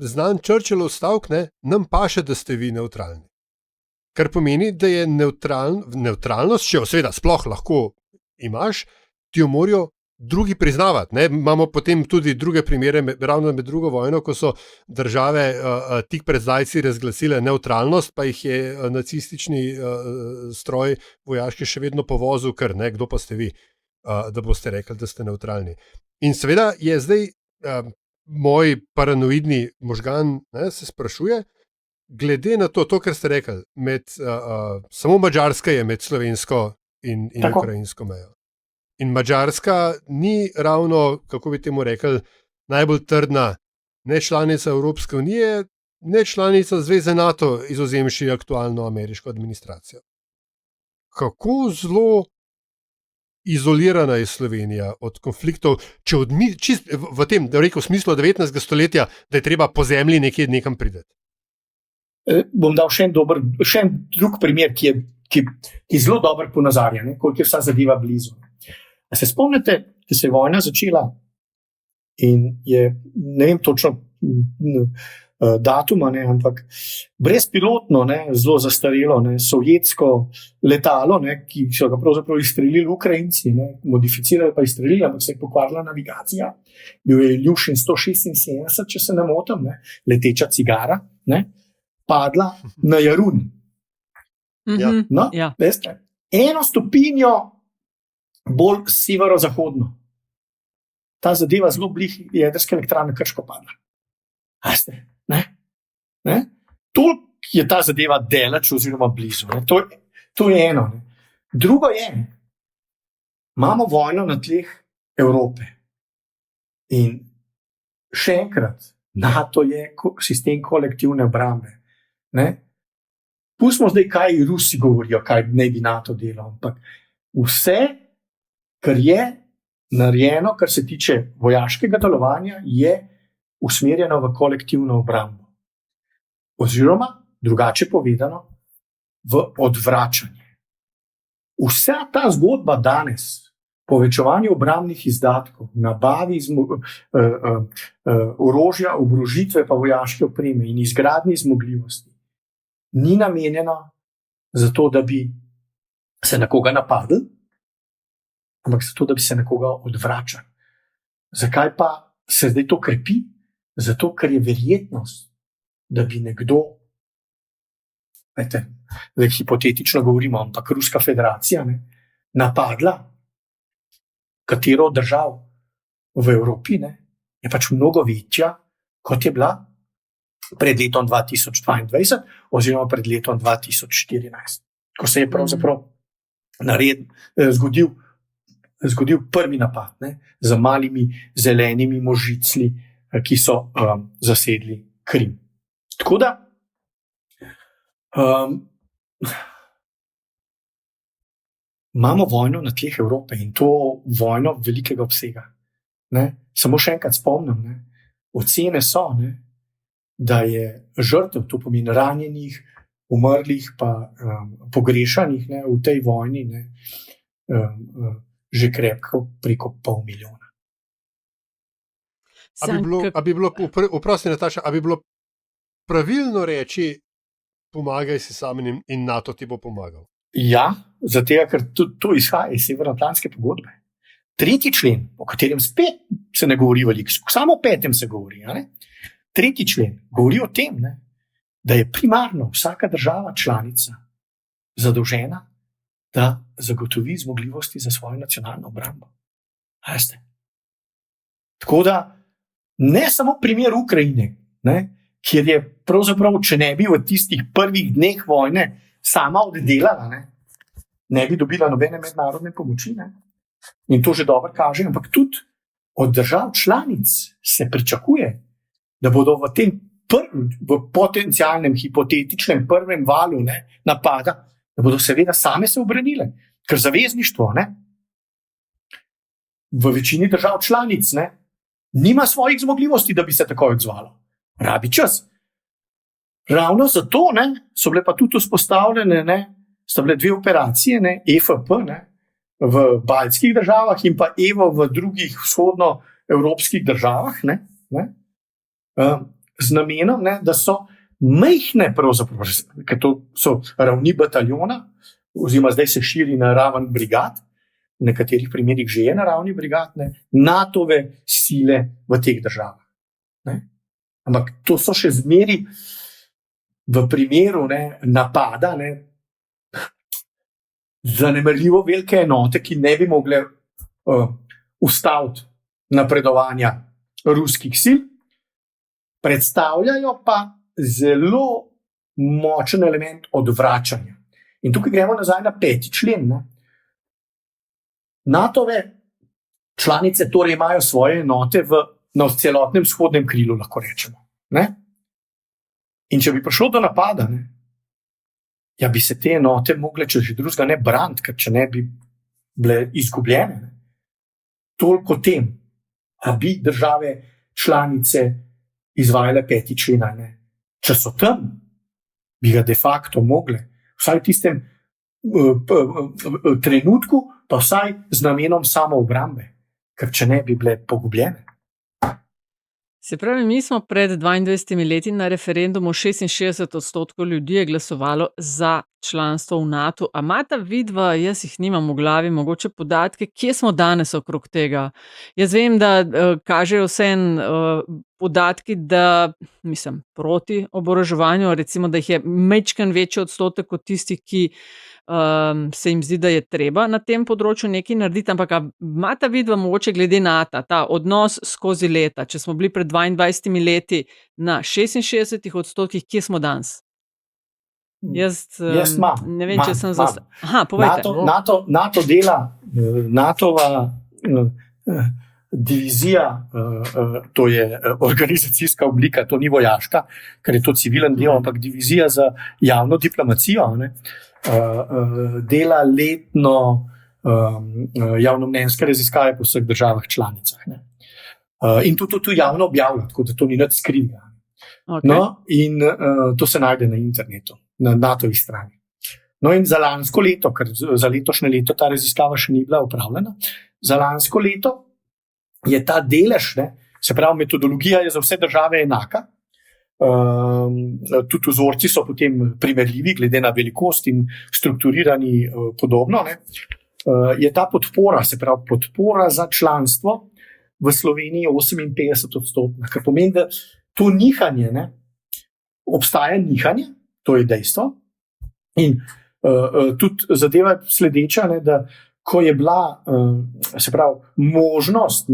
znan Churchillov stavek, nam paše, da ste vi nevtralni. Kar pomeni, da je nevtralnost, če jo seveda sploh lahko imaš, ti jo morajo drugi priznavati. Imamo potem tudi druge primere, ravno med drugo vojno, ko so države tik pred zdajci razglasile nevtralnost, pa jih je nacistični stroj vojaški še vedno povozil, ker kdo pa ste vi, da boste rekli, da ste nevtralni. In seveda je zdaj moj paranoidni možgan se sprašuje, glede na to, kar ste rekli, samo Madžarska je med slovensko in ukrajinsko mejo. In Madžarska ni ravno, kako bi temu rekli, najbolj trdna ne članica Evropske unije, ne članica Zveze NATO, izvzemši aktualno ameriško administracijo. Kako zelo izolirana je Slovenija od konfliktov, v tem, da rekel, v smislu 19. stoletja, da je treba po zemlji nekam prideti? Bom dal še en drug primer, ki zelo dobro ponazarja, koliko je vsa zadeva blizu. A se spomnite, da se je vojna začela in je, ne vem točno datuma, ampak brezpilotno, zelo zastarelo, sovjetsko letalo, ki so ga pravzaprav izstrelili Ukrajinci, modificirali pa izstrelili, ampak se je pokvarila navigacija. Bil je Iljušin 176, če se ne motim, leteča cigara, padla na Jarun. Veste, 1 stopinjo bolj severozahodno. Ta zadeva zelo blizu jedrske elektrarne Krško padla. Veste, toliko je ta zadeva daleč oziroma blizu. To je eno. Drugo je, imamo vojno na tleh Evrope. In še enkrat, NATO je sistem kolektivne obrambe. Pustimo zdaj, kaj Rusi govorijo, kaj naj bi NATO delal, ampak vse, kar je narejeno, kar se tiče vojaškega delovanja, je usmerjeno v kolektivno obrambo. Oziroma, drugače povedano, v odvračanje. Vsa ta zgodba danes, povečevanje obrambnih izdatkov, nabavi orožja, oborožitve pa vojaške opreme in izgradnji zmogljivosti, ni namenjena za to, da bi se nekoga napadli, ampak zato, da bi se nekoga odvračali. Zakaj pa se zdaj to krepi? Zato, ker je verjetnost, da bi nekdo, zdaj hipotetično govorimo, ampak Ruska federacija napadla katero od držav v Evropi, je pač mnogo večja, kot je bila pred letom 2022 oziroma pred letom 2014, ko se je pravzaprav zgodil prvi napad z malimi zelenimi možicli, ki so zasedli Krim. Tako da imamo vojno na tleh Evrope in to vojno velikega obsega. Samo še enkrat spomnim, ocene so, da je žrtev, to pomeni ranjenih, umrlih pa pogrešanih v tej vojni že krepko preko 500,000. Oprosti, Nataša, a bi bilo pravilno reči, pomagaj si sam in NATO ti bo pomagal? Ja, zato, ker to izhaja iz Severnoatlantske pogodbe. 3. člen, o katerem spet se ne govori veliko, samo o 5. se govori. 3. člen govori o tem, da je primarno vsaka država članica zadolžena da zagotovi zmogljivosti za svojo nacionalno obrambo. Veste? Tako da ne samo primer Ukrajine, ne, kjer je pravzaprav, če ne bi v tistih prvih dneh vojne sama oddelala, ne bi dobila nobene mednarodne pomoči. Ne. In to že dobro kaže, ampak tudi od držav članic se pričakuje, da bodo v tem v potencialnem, hipotetičnem prvem valu napada, da bodo seveda same se obranile, ker zavezništvo v večini držav članic nima svojih zmogljivosti, da bi se takoj odzvalo. Rabi čas. Ravno zato so bile pa tudi vzpostavljene, sta bile 2 operacije, EFP v baltskih državah in pa EVO v drugih vzhodnoevropskih državah, z namenom, da so majhne, pravzaprav, ker to so ravni bataljona, oziroma zdaj se širi na raven brigad, v nekaterih primerih že je na ravni brigad, NATO-ve sile v teh državah. Ampak to so še zmeri v primeru napada zanemarljivo velike enote, ki ne bi mogle ustaviti napredovanja ruskih sil, predstavljajo pa zelo močen element odvračanja. In tukaj gremo nazaj na 5. člen. NATO-ve članice torej imajo svoje enote na celotnem vzhodnem krilu, lahko rečemo. In če bi prišlo do napada, bi se te enote mogle, če že drugega ne braniti, ker če ne bi bile izgubljene. Toliko tem, a bi države članice izvajale 5. člen. Če so tam, bi ga de facto mogle, vsaj v tistem trenutku, pa vsaj z namenom samoobrambe, ker če ne bi bile pogubljene. Se pravi, mi smo pred 22 leti na referendumu 66% ljudi je glasovalo za članstvo v NATO. A imata vidva, jaz jih nimam v glavi, mogoče podatke, kje smo danes okrog tega? Jaz vem, da kažejo vseeno podatki, da, proti oboroževanju, recimo, da jih je majčken večji odstotek od tistih, ki se jim zdi, da je treba na tem področju nekaj narediti, ampak imata vidva mogoče glede NATO, ta odnos skozi leta, če smo bili pred 22 leti na 66%, kje smo danes? Jaz ne vem, če sem povejte. NATO dela, NATO-va divizija, to je organizacijska oblika, to ni vojaška, ker je to civilen del, ampak divizija za javno diplomacijo, dela letno javnomnenjske raziskave po vseh državah članicah. In to javno objavlja, tako da to ni nič skrivnega. Okay. In to se najde na internetu, na NATO-vi strani. In za lansko leto, ker za letošnje leto ta raziskava še ni bila opravljena, za lansko leto je ta delež, se pravi, metodologija je za vse države enaka, tudi vzorci so potem primerljivi, glede na velikost in strukturirani podobno, je ta podpora, se pravi, podpora za članstvo v Sloveniji 58%, kar pomeni, da to nihanje, obstaja nihanje, to je dejstvo, in tudi zadeva sledeča, da ko je bila, se pravi, možnost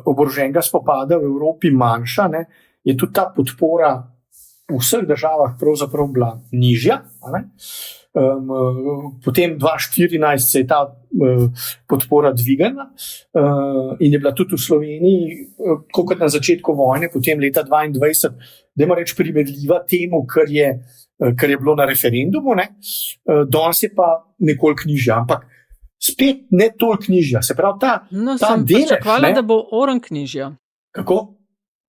oboroženega spopada v Evropi manjša, je tudi ta podpora v vseh državah pravzaprav bila nižja. Potem 2014 se je ta podpora dvigala in je bila tudi v Sloveniji, kot na začetku vojne, potem leta 2022, dajmo reči, primerljiva temu, kar je bilo na referendumu, danes je pa nekoliko nižja, ampak spet ne toliko nižja. Se pravi, ta sem delež, pričakovala, da bo oranj nižja. Kako?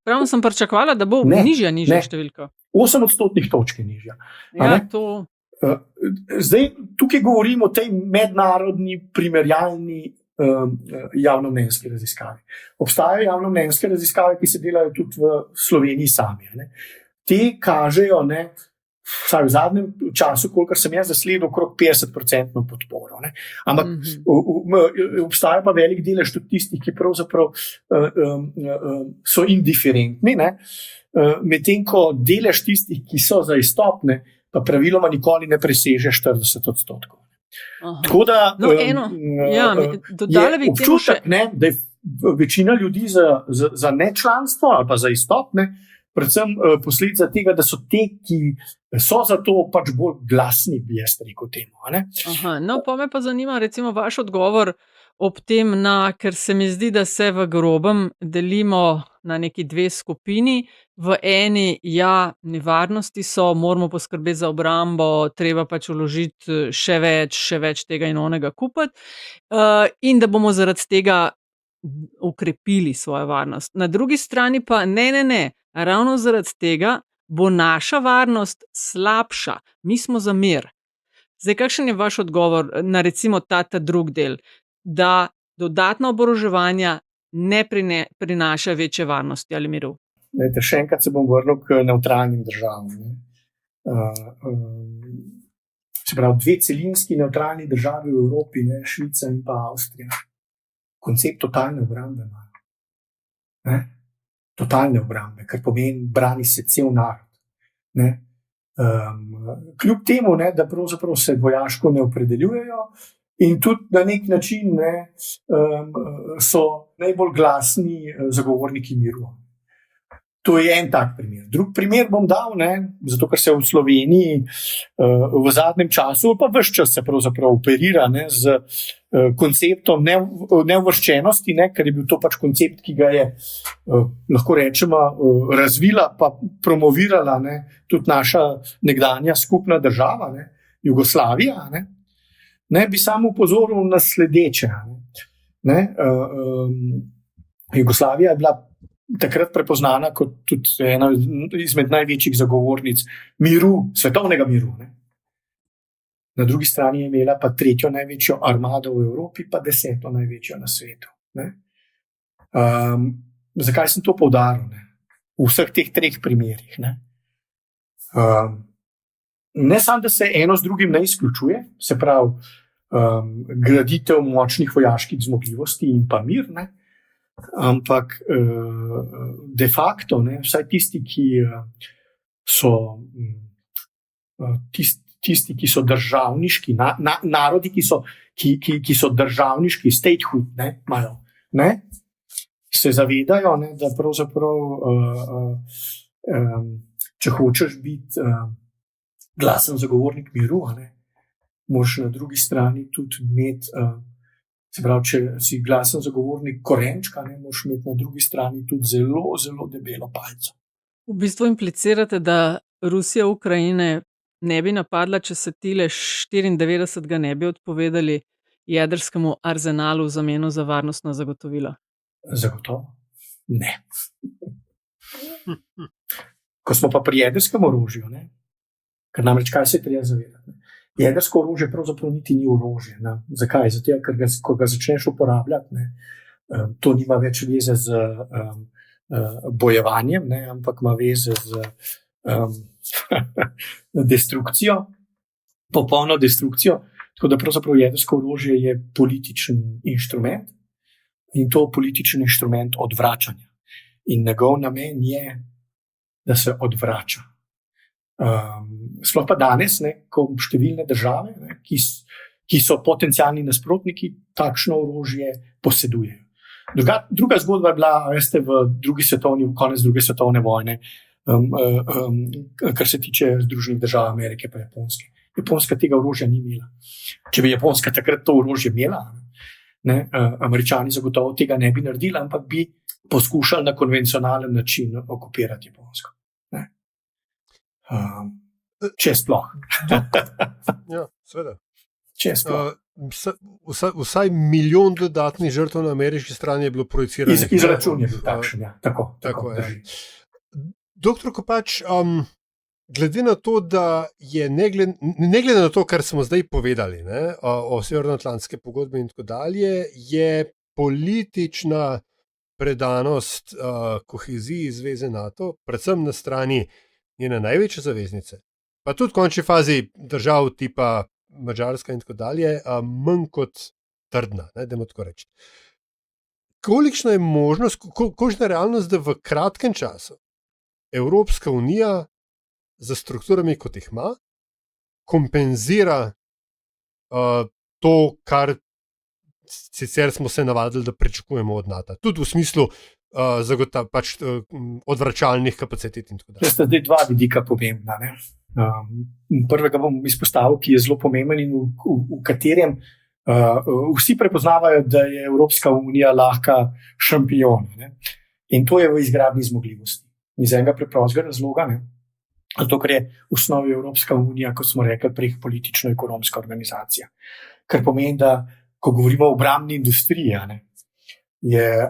Pravno sem pričakovala, da bo nižja številka. 8% točk je nižja. Ja, to... Zdaj, tukaj govorimo o tej mednarodni primerjalni javnomnenjski raziskavi. Obstajajo javnomnenjske raziskave, ki se delajo tudi v Sloveniji sami. Te kažejo, vsaj v zadnjem času, kolikor sem jaz zasledil, okrog 50% podporo. Ampak obstaja pa velik delež tudi tistih, ki pravzaprav so indiferentni, medtem ko delež tistih, ki so za izstop, pa praviloma nikoli ne preseže 40%. Aha. Tako da No, dodala bi je k temu še. občutek, ne, da je večina ljudi za nečlanstvo ali pa za izstop, ne, predvsem posledica tega, da so te, ki so za to, pač bolj glasni, bi jaz rekel temu. a ne. Aha, no, pa me pa zanima, recimo, vaš odgovor ob tem, ker se mi zdi, da se v grobem delimo na neki dve skupini. V eni, ja, nevarnosti so, moramo poskrbeti za obrambo, treba pač vložiti še več tega in onega kupiti, in da bomo zaradi tega ukrepili svojo varnost. Na drugi strani pa ne, ravno zaradi tega bo naša varnost slabša, mi smo za mir. Zdaj, kakšen je vaš odgovor na recimo ta drug del, da dodatna oboroževanja ne prinaša večje varnosti ali miru? Lejte, še enkrat se bom vrnil k nevtralnim državam. Ne. Se pravi, dve celinski nevtralni državi v Evropi, ne, Švica in pa Avstrija. Koncept totalne obrambe imajo. Ne. Totalne obrambe, kar pomeni, brani se cel narod. Ne. Kljub temu, ne, da pravzaprav se vojaško ne opredeljujejo in tudi na nek način ne, so najbolj glasni zagovorniki miru. To je en tak primer. Drug primer bom dal, ne, zato ker se v Sloveniji v zadnjem času, pa ves čas se pravzaprav operira, ne, z konceptom neuvrščenosti, ne, ker je bil to pač koncept, ki ga je, lahko rečemo, razvila pa promovirala, ne, tudi naša nekdanja skupna država, ne, Jugoslavija. Ne, bi samo upozoril na sledeče. Ne, Jugoslavija je bila takrat prepoznana kot tudi ena izmed največjih zagovornic miru, svetovnega miru. Ne. Na drugi strani je imela pa 3. največjo armado v Evropi, pa 10. največjo na svetu. Ne. Zakaj sem to poudaril? Ne? V vseh teh 3 primerih. Ne samo, da se eno z drugim ne izključuje, se pravi graditev močnih vojaških zmogljivosti in pa mir, ne? Ampak de facto, ne, vsaj tisti, ki so tisti, ki so državniški, narodi, ki so državniški, statehood, ne, imajo, ne, se zavedajo, ne, da pravzaprav, če hočeš biti glasen zagovornik miru, ne, moraš na drugi strani tudi imeti. Se pravi, če si glasen zagovornik korenčka, ne, moraš imeti na drugi strani tudi zelo, zelo debelo palico. V bistvu implicirate, da Rusija Ukrajine ne bi napadla, če se tile 94 ne bi odpovedali jedrskemu arzenalu v zameno za varnostna zagotovila? Zagotovo ne. Ko smo pa pri jedrskem orožju, ne, ker namreč kaj se treba zavedati? Jedrsko orožje pravzaprav niti ni orožje. Ne. Zakaj? Zato, ker ko ga začneš uporabljati, ne, to nima več veze z bojevanjem, ne, ampak ima veze z destrukcijo, popolno destrukcijo. Tako da pravzaprav jedrsko orožje je političen inštrument in to političen inštrument odvračanja. In njegov namen je, da se odvrača. Sploh pa danes, ne, ko številne države, ne, ki so potencialni nasprotniki, takšno orožje posedujejo. Druga zgodba je bila, veste, konec druge svetovne vojne, kar se tiče Združenih držav Amerike pa Japonske. Japonska tega orožja ni imela. Če bi Japonska takrat to orožje imela, ne, Američani zagotovo tega ne bi naredili, ampak bi poskušali na konvencionalen način okupirati Japonsko. Če sploh. Ja, seveda. Če sploh. Vsaj 1 milijon dodatnih žrtev na ameriški strani je bilo projiciranih. Izračun je bil takšen, ja. Tako je. Doktor Kopač, glede na to, da je ne glede na to, kar smo zdaj povedali, ne, o Severnoatlantske pogodbe in tako dalje, je politična predanost koheziji zveze NATO, predvsem na strani njene največje zaveznice, pa tudi v končni fazi držav tipa Madžarska in tako dalje, manj kot trdna, ne, dajmo tako reči. Kolikšna je možnost, kolikšna je realnost, da v kratkem času Evropska unija za strukturami, kot jih ima, kompenzira to, kar sicer smo se navadili, da pričakujemo od NATO. Tudi v smislu odvračalnih kapacitet in tako dalje. To sta zdaj dva vidika pomembna. Ne? Prvega bom izpostavil, ki je zelo pomemben in v katerem vsi prepoznavajo, da je Evropska unija lahka šampion. Ne? In to je v izgradnji zmogljivosti. Iz enega preprostega razloga, zato ker je v osnovi Evropska unija, kot smo rekli, prej politično-ekonomska organizacija. Kar pomeni, da ko govorimo o obrambni industriji, je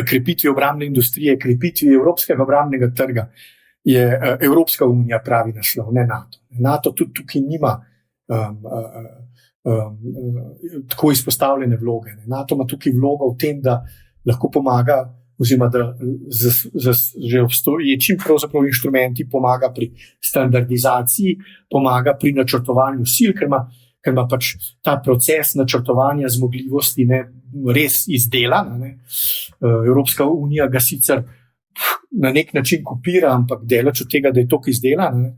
krepitvi obrambne industrije, krepitvi evropskega obrambnega trga, je Evropska unija pravi naslov, ne NATO. NATO tudi tukaj nima tako izpostavljene vloge. NATO ima tukaj vlogo v tem, da lahko pomaga, oziroma da že obstoječim pravzaprav inštrumenti pomaga pri standardizaciji, pomaga pri načrtovanju sil, ker ima pač ta proces načrtovanja zmogljivosti res izdelan. Evropska unija ga sicer na nek način kopira, ampak daleč od tega, da je toliko izdelan.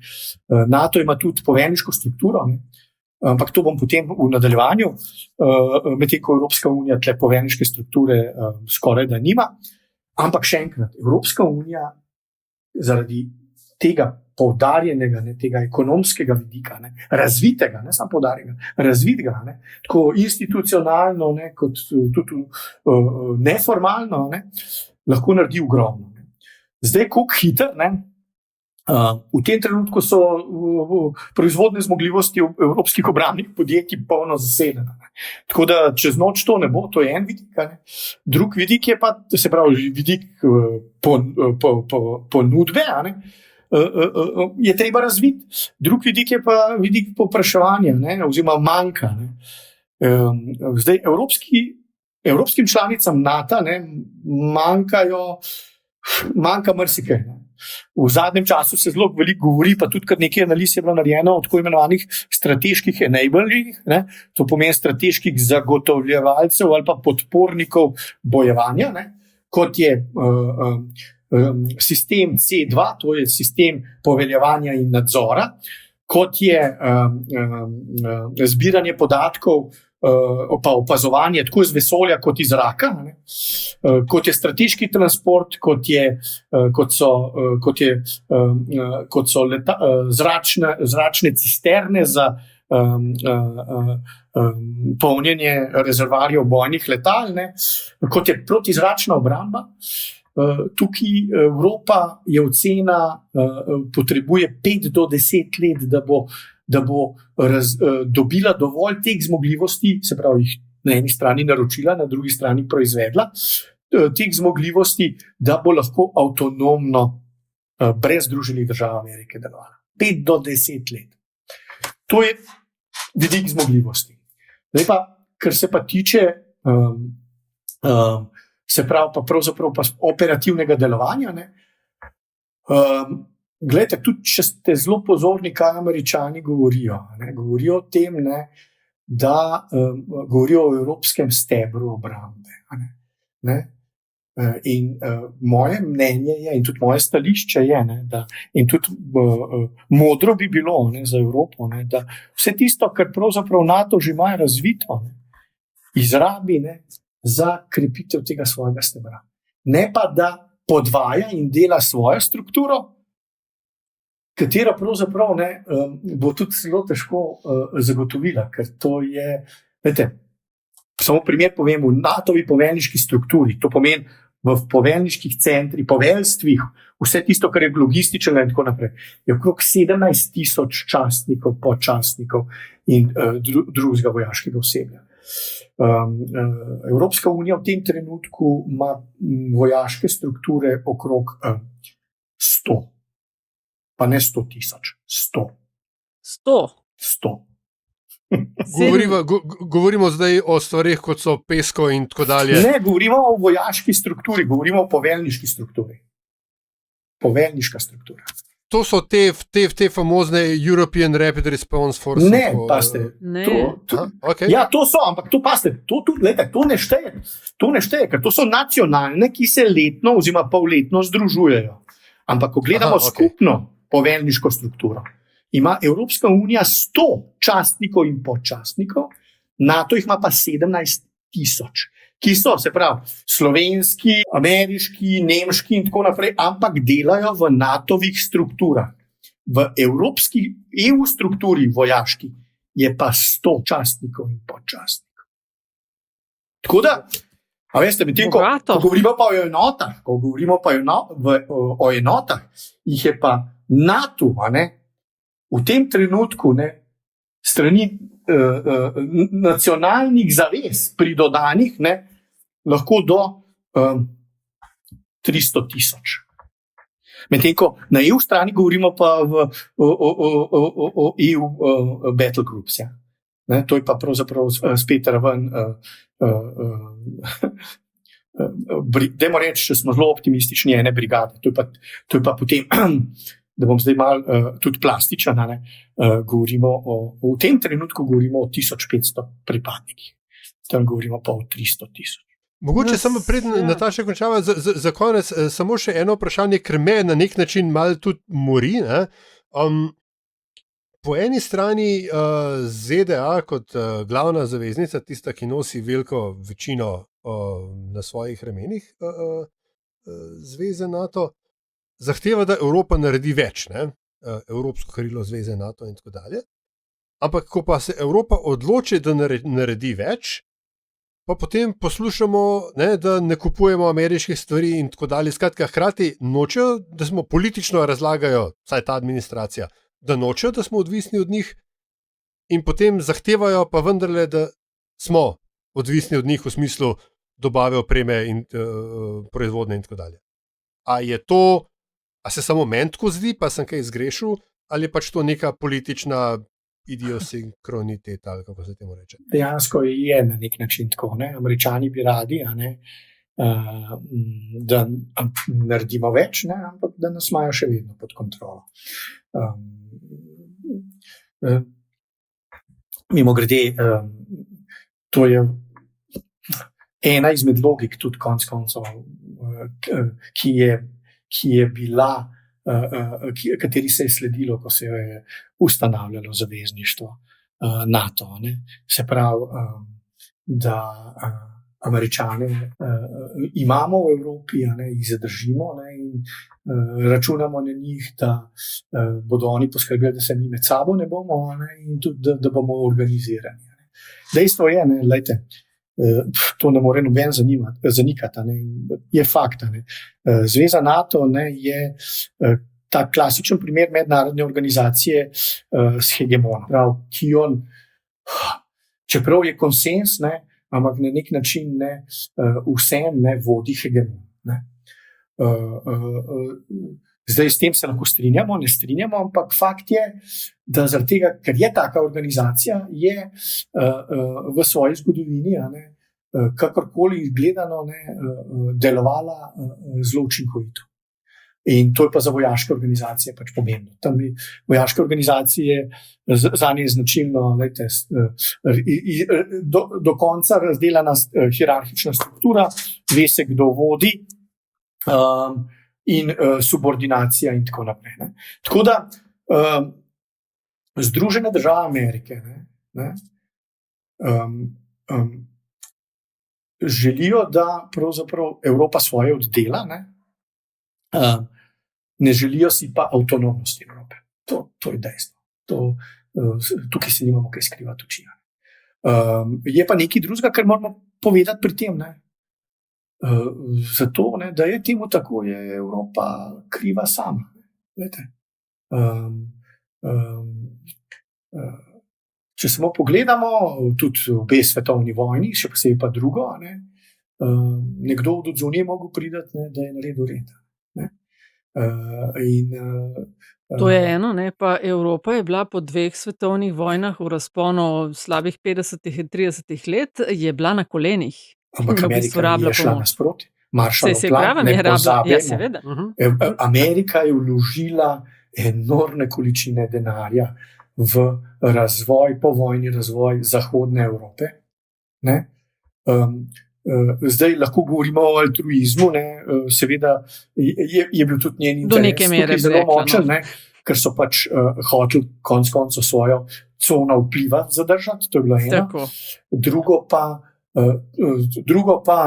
NATO ima tudi poveljniško strukturo, ampak to bom potem v nadaljevanju, medtem ko Evropska unija tle poveljniške strukture skoraj da nima. Ampak še enkrat, Evropska unija zaradi tega poudarjenega, tega ekonomskega vidika, razvitega, ne samo poudarjenega, razvitega, tako institucionalno, kot tudi neformalno, lahko naredi ogromno. Zdaj, koliko hiter, v tem trenutku so proizvodne zmogljivosti evropskih obrambnih podjetij polno zasedene. Tako da čez noč to ne bo, to je en vidik. Drug vidik je pa, se pravi, vidik ponudbe, je treba razviti. Drug vidik je pa vidik povpraševanja, oziroma manjka. Zdaj, evropskim članicam NATO manjka marsikaj. V zadnjem času se zelo veliko govori, pa tudi kar nekaj analiz je bilo narejeno o tako imenovanih strateških enablerjih, to pomeni strateških zagotovljevalcev ali pa podpornikov bojevanja, kot je sistem C2, to je sistem poveljevanja in nadzora, kot je zbiranje podatkov pa opazovanje tako iz vesolja kot iz zraka, kot je strateški transport, kot so zračne cisterne za polnjenje rezervoarjev bojnih letal, kot je protizračna obramba. Tukaj Evropa je ocena, potrebuje 5 do 10 let, da bo dobila dovolj teh zmogljivosti, se pravi, jih na eni strani naročila, na drugi strani proizvedla, teh zmogljivosti, da bo lahko avtonomno brez Združenih držav Amerike delovala. 5 do 10 let. To je vidik zmogljivosti. Zdaj pa, kar se pa tiče se pravi pa pravzaprav pa operativnega delovanja, glejte, tudi če ste zelo pozorni, kaj Američani govorijo. Govorijo o tem, da govorijo o evropskem stebru obrambe. In moje mnenje je, in tudi moje stališče je, in tudi modro bi bilo za Evropo, da vse tisto, kar pravzaprav NATO že ima razvito, izrabi za krepitev tega svojega stebra. Ne pa, da podvaja in dela svojo strukturo, katera pravzaprav bo tudi zelo težko zagotovila, ker to je, samo primer povem, v NATO-vi poveljniški strukturi, to pomeni v poveljniških centrih, poveljstvih, vse tisto, kar je logistično in tako naprej, je okrog 17,000 častnikov, podčastnikov in drugega vojaškega osebja. Evropska unija v tem trenutku ima vojaške strukture okrog 100. Pa ne 100,000, 100. Govorimo zdaj o stvarih, kot so PESCO in tako dalje. Ne, govorimo o vojaški strukturi, govorimo o poveljniški strukturi. Poveljniška struktura. To so te famozne European Rapid Response Force. Ne, paste. Okay. Ja, to so, ampak to paste, to ne šteje. To ne šteje, ker to so nacionalne, ki se letno oziroma polletno združujejo. Ampak ko gledamo skupno poveljniško strukturo ima Evropska unija 100 častnikov in podčastnikov, NATO jih ima pa 17,000, ki so, se pravi, slovenski, ameriški, nemški in tako naprej, ampak delajo v NATO-vih strukturah. V evropski EU strukturi vojaški je pa 100 častnikov in podčastnikov. Tako da, a veste, medtem ko govorimo pa o enotah, jih je pa NATO, v tem trenutku, strani nacionalnih zavez pridodanih, lahko do 300,000. Medtem ko na EU strani govorimo pa o EU battle groups. Ja. To je pa pravzaprav spet raven. Dajmo reči, če smo zelo optimistični, ene brigade. To je pa potem, da bom zdaj malo tudi plastičen, govorimo v tem trenutku govorimo o 1500 pripadnikih. Tam govorimo pa o 300,000. Mogoče samo preden Nataša končava, za konec samo še eno vprašanje, ker me na nek način malo tudi mori. Po eni strani ZDA kot glavna zaveznica, tista, ki nosi veliko večino na svojih ramenih zveze NATO, zahteva, da Evropa naredi več, evropsko krilo zveze NATO in tako dalje. Ampak ko pa se Evropa odloči, da naredi več, pa potem poslušamo, da ne kupujemo ameriških stvari in tako dalje. Skratka, hkrati nočejo, da smo politično razlagajo, vsaj ta administracija, da nočejo, da smo odvisni od njih in potem zahtevajo pa vendarle, da smo odvisni od njih v smislu dobave opreme in proizvodne in tako dalje. A se samo meni tako zdi, pa sem kaj zgrešil, ali je pač to neka politična idiosinkroniteta, ali kako se temu reče? Dejansko je na nek način tako. Američani bi radi, da naredimo več, ampak da nas imajo še vedno pod kontrolo. Mimogrede, to je ena izmed logik tudi konec koncev, ki je bila, kateri se je sledilo, ko se je ustanavljalo zavezništvo NATO. Se pravi, da Američane imamo v Evropi, jih zadržimo in računamo na njih, da bodo oni poskrbeli, da se mi med sabo ne bomo in tudi, da bomo organizirani. Dejstvo je, lejte, to ne more noben zanikati, je fakt. Zveza NATO je ta klasičen primer mednarodne organizacije s hegemonom, ki on, čeprav je konsens, ampak na nek način vsem vodi hegemon. Zdaj s tem se lahko strinjamo, ne strinjamo, ampak fakt je, da zaradi tega, ker je taka organizacija, je v svoji zgodovini, kakorkoli gledano, delovala zelo učinkovito. In to je pa za vojaške organizacije pač pomembno. Tam bi vojaške organizacije zanje značilno do konca razdelana hierarhična struktura, ve se, kdo vodi, in subordinacija in tako naprej. Tako da Združene države Amerike želijo, da pravzaprav Evropa svoje oddela, ne želijo si pa avtonomnosti Evrope. To je dejstvo. Tukaj se nimamo kaj skrivati oči. Je pa nekaj drugega, kar moramo povedati pri tem. Zato, da je temu tako, je Evropa kriva sama. Če samo pogledamo, tudi v obe svetovni vojni, še posebej pa drugo, nekdo od odzunaj je mogel priti, da je naredil red. To je eno, pa Evropa je bila po 2 svetovnih vojnah v razponu slabih 50 in 30 let, je bila na kolenih. Ampak Amerika je šla nasproti. Marshallov plan, ne pozabimo. Amerika je vložila enormne količine denarja v razvoj, povojni razvoj zahodne Evrope. Zdaj lahko govorimo o altruizmu, seveda je bil tudi njen interes tukaj zelo močen, ker so pač hoteli konec koncev svojo cono vpliva zadržati, to je bilo eno. Tako. Drugo pa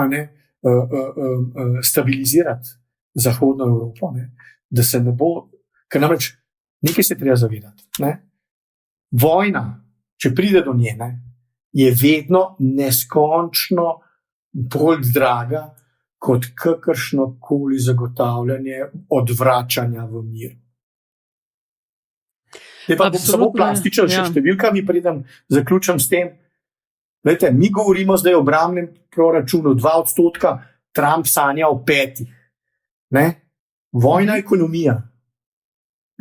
stabilizirati Zahodno Evropo, ne, da se ne bo, ker namreč nekaj se treba zavedati. Ne. Vojna, če pride do nje, ne, je vedno neskončno bolj draga kot kakršnokoli zagotavljanje odvračanja v miru. Zdaj pa bom samo plastičen še številkami, preden zaključim s tem. Glejte, mi govorimo zdaj o obrambnem proračunu 2%, Trump sanja o 5%. Ne? Vojna ekonomija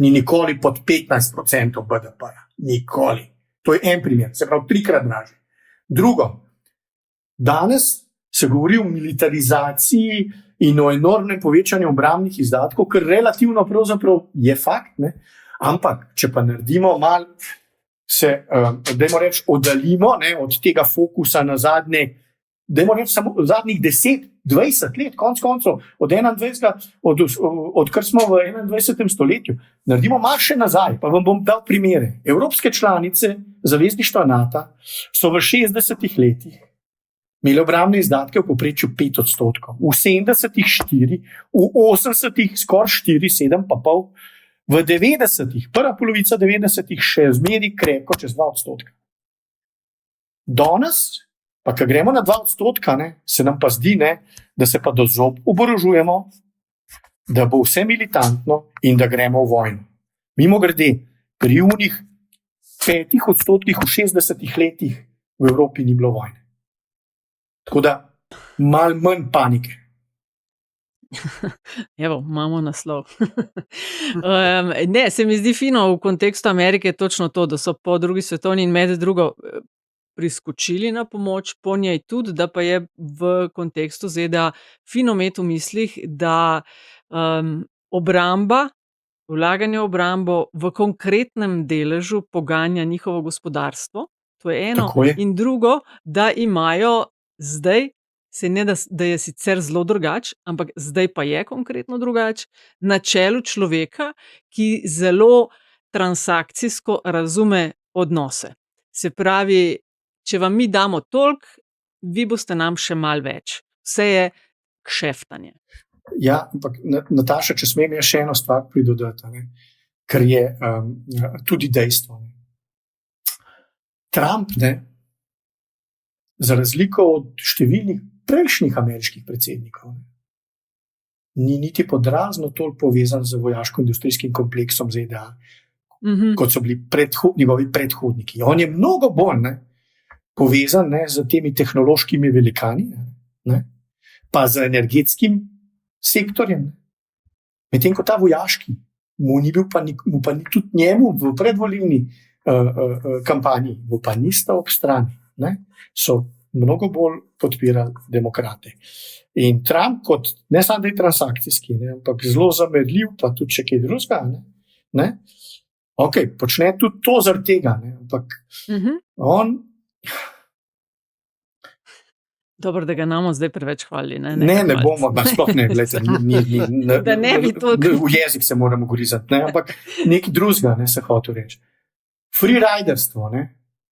ni nikoli pod 15% BDP-ja. Nikoli. To je en primer, se pravi 3-krat dražje. Drugo, danes se govori o militarizaciji in o enormnem povečanju obrambnih izdatkov, kar relativno pravzaprav je fakt, ne? Ampak če pa naredimo malo, se, dajmo reči, oddaljimo, ne, od tega fokusa na zadnje, dajmo reči samo zadnjih 10-20 let, konc koncev, odkar smo v 21. stoletju, naredimo malo še nazaj, pa vam bom dal primere. Evropske članice zavezništva NATO so v 60 letih imeli obrambne izdatke v povprečju 5%, v 70-ih 4%, v 80-ih skoraj 4, 7,5%, v 90-ih, prva polovica 90-ih še zmeri krepko čez 2%. Danes, pa ko gremo na 2%, ne, se nam pa zdi, ne, da se pa do zob oborožujemo, da bo vse militantno in da gremo v vojno. Mimogrede, pri unih 5% v 60 letih v Evropi ni bilo vojne. Tako da, malo manj panike. Evo, imamo naslov. Ne, se mi zdi fino v kontekstu Amerike točno to, da so po drugi svetovni in med drugo priskočili na pomoč, po njej tudi, da pa je v kontekstu ZDA fino imeti v mislih, da obramba, vlaganje v obrambo v konkretnem deležu poganja njihovo gospodarstvo, to je eno, in drugo, da imajo zdaj, se ne da je sicer zelo drugače, ampak zdaj pa je konkretno drugače, na čelu človeka, ki zelo transakcijsko razume odnose. Se pravi, če vam mi damo toliko, vi boste nam še malo več. Vse je kšeftanje. Ja, ampak Nataša, če smem jaz še eno stvar pridodati, ne? Ker je tudi dejstvo. Ne? Trump, ne, za razliko od številnih prejšnjih ameriških predsednikov, ne, ni niti podrazno toliko povezan z vojaško-industrijskim kompleksom ZDA, kot so bili njegovi predhodniki. On je mnogo bolj, ne, povezan, ne, z temi tehnološkimi velikani, ne, pa z energetskim sektorjem. Medtem ko ta vojaški, mu pa ni tudi njemu v predvolilni kampanji, mu pa nista ob strani. Ne, so mnogo bolj podpirali demokrate. In Trump kot, ne samo da je transakcijski, ne, ampak zelo zamerljiv, pa tudi še kaj drugega, ne, ok, počne tudi to zaradi tega, ne, ampak on... Dobro, da ga namo zdaj preveč hvali. Ne bomo, sploh ne, gledajte, da ne bi to... V jezik se moramo gorizati, ne, ampak nekaj drugega, ne, se hotel reči. Freeriderstvo, ne,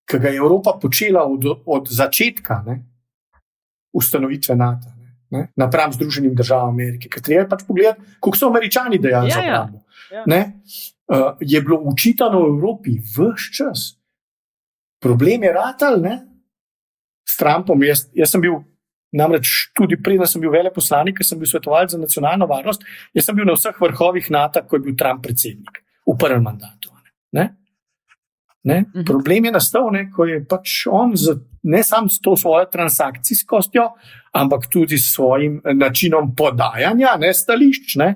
ki ga je Evropa počela od začetka, ne, ustanovitve NATO, ne, napram Združenim državam Amerike, ker treba pač pogledati, koliko so Američani dejali za obrambo. Ne, je bilo učitano v Evropi ves čas. Problem je ratal, ne, s Trumpom. Jaz sem bil, namreč tudi preden sem bil veleposlanik, ker sem bil svetovalec za nacionalno varnost, jaz sem bil na vseh vrhovih NATO, ko je bil Trump predsednik v prvem mandatu. Ne. Ne? Problem je nastal, ne, ko je pač on ne samo s to svojo transakcijskostjo, ampak tudi s svojim načinom podajanja, ne, stališč, ne,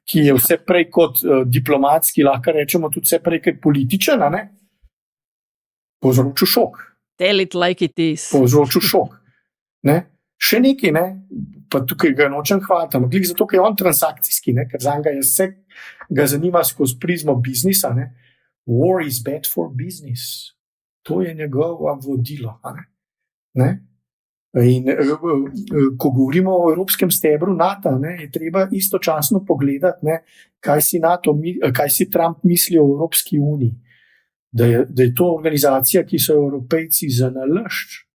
ki je vse prej kot diplomatski, lahko rečemo tudi vse prej kot političen, ne, povzročil šok. Tell it like it is. Povzročil šok. Ne. Še nekaj, ne, pa tukaj ga nočem hvaliti, ampak zato, ker je on transakcijski, ne, ker zanj ga zanima skozi prizmo biznisa, ne. War is bad for business. To je njegovo vodilo. Ne? In ko govorimo o evropskem stebru NATO, je treba istočasno pogledati, kaj si Trump misli o Evropski uniji. Da je to organizacija, ki so Evropejci za nalašč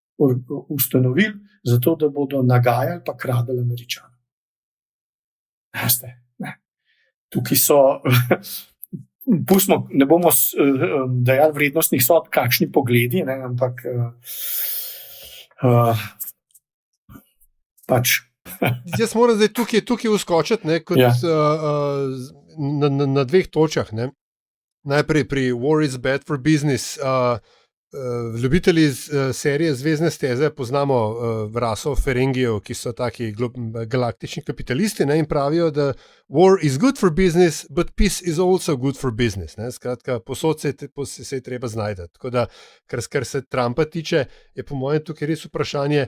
ustanovili, zato da bodo nagajali pa kradali Američane. Tukaj so, pustimo, ne bomo dajali vrednostnih sodb, kakšni pogledi, ampak pač. Jaz moram zdaj tukaj uskočiti na dveh točkah. Najprej pri War is bad for business. Ljubitelji serije Zvezdne steze poznamo raso Ferengijev, ki so taki galaktični kapitalisti, in pravijo, da war is good for business, but peace is also good for business. Skratka, posod se je treba znajti. Tako da, kar se Trumpa tiče, je po mojem tukaj res vprašanje,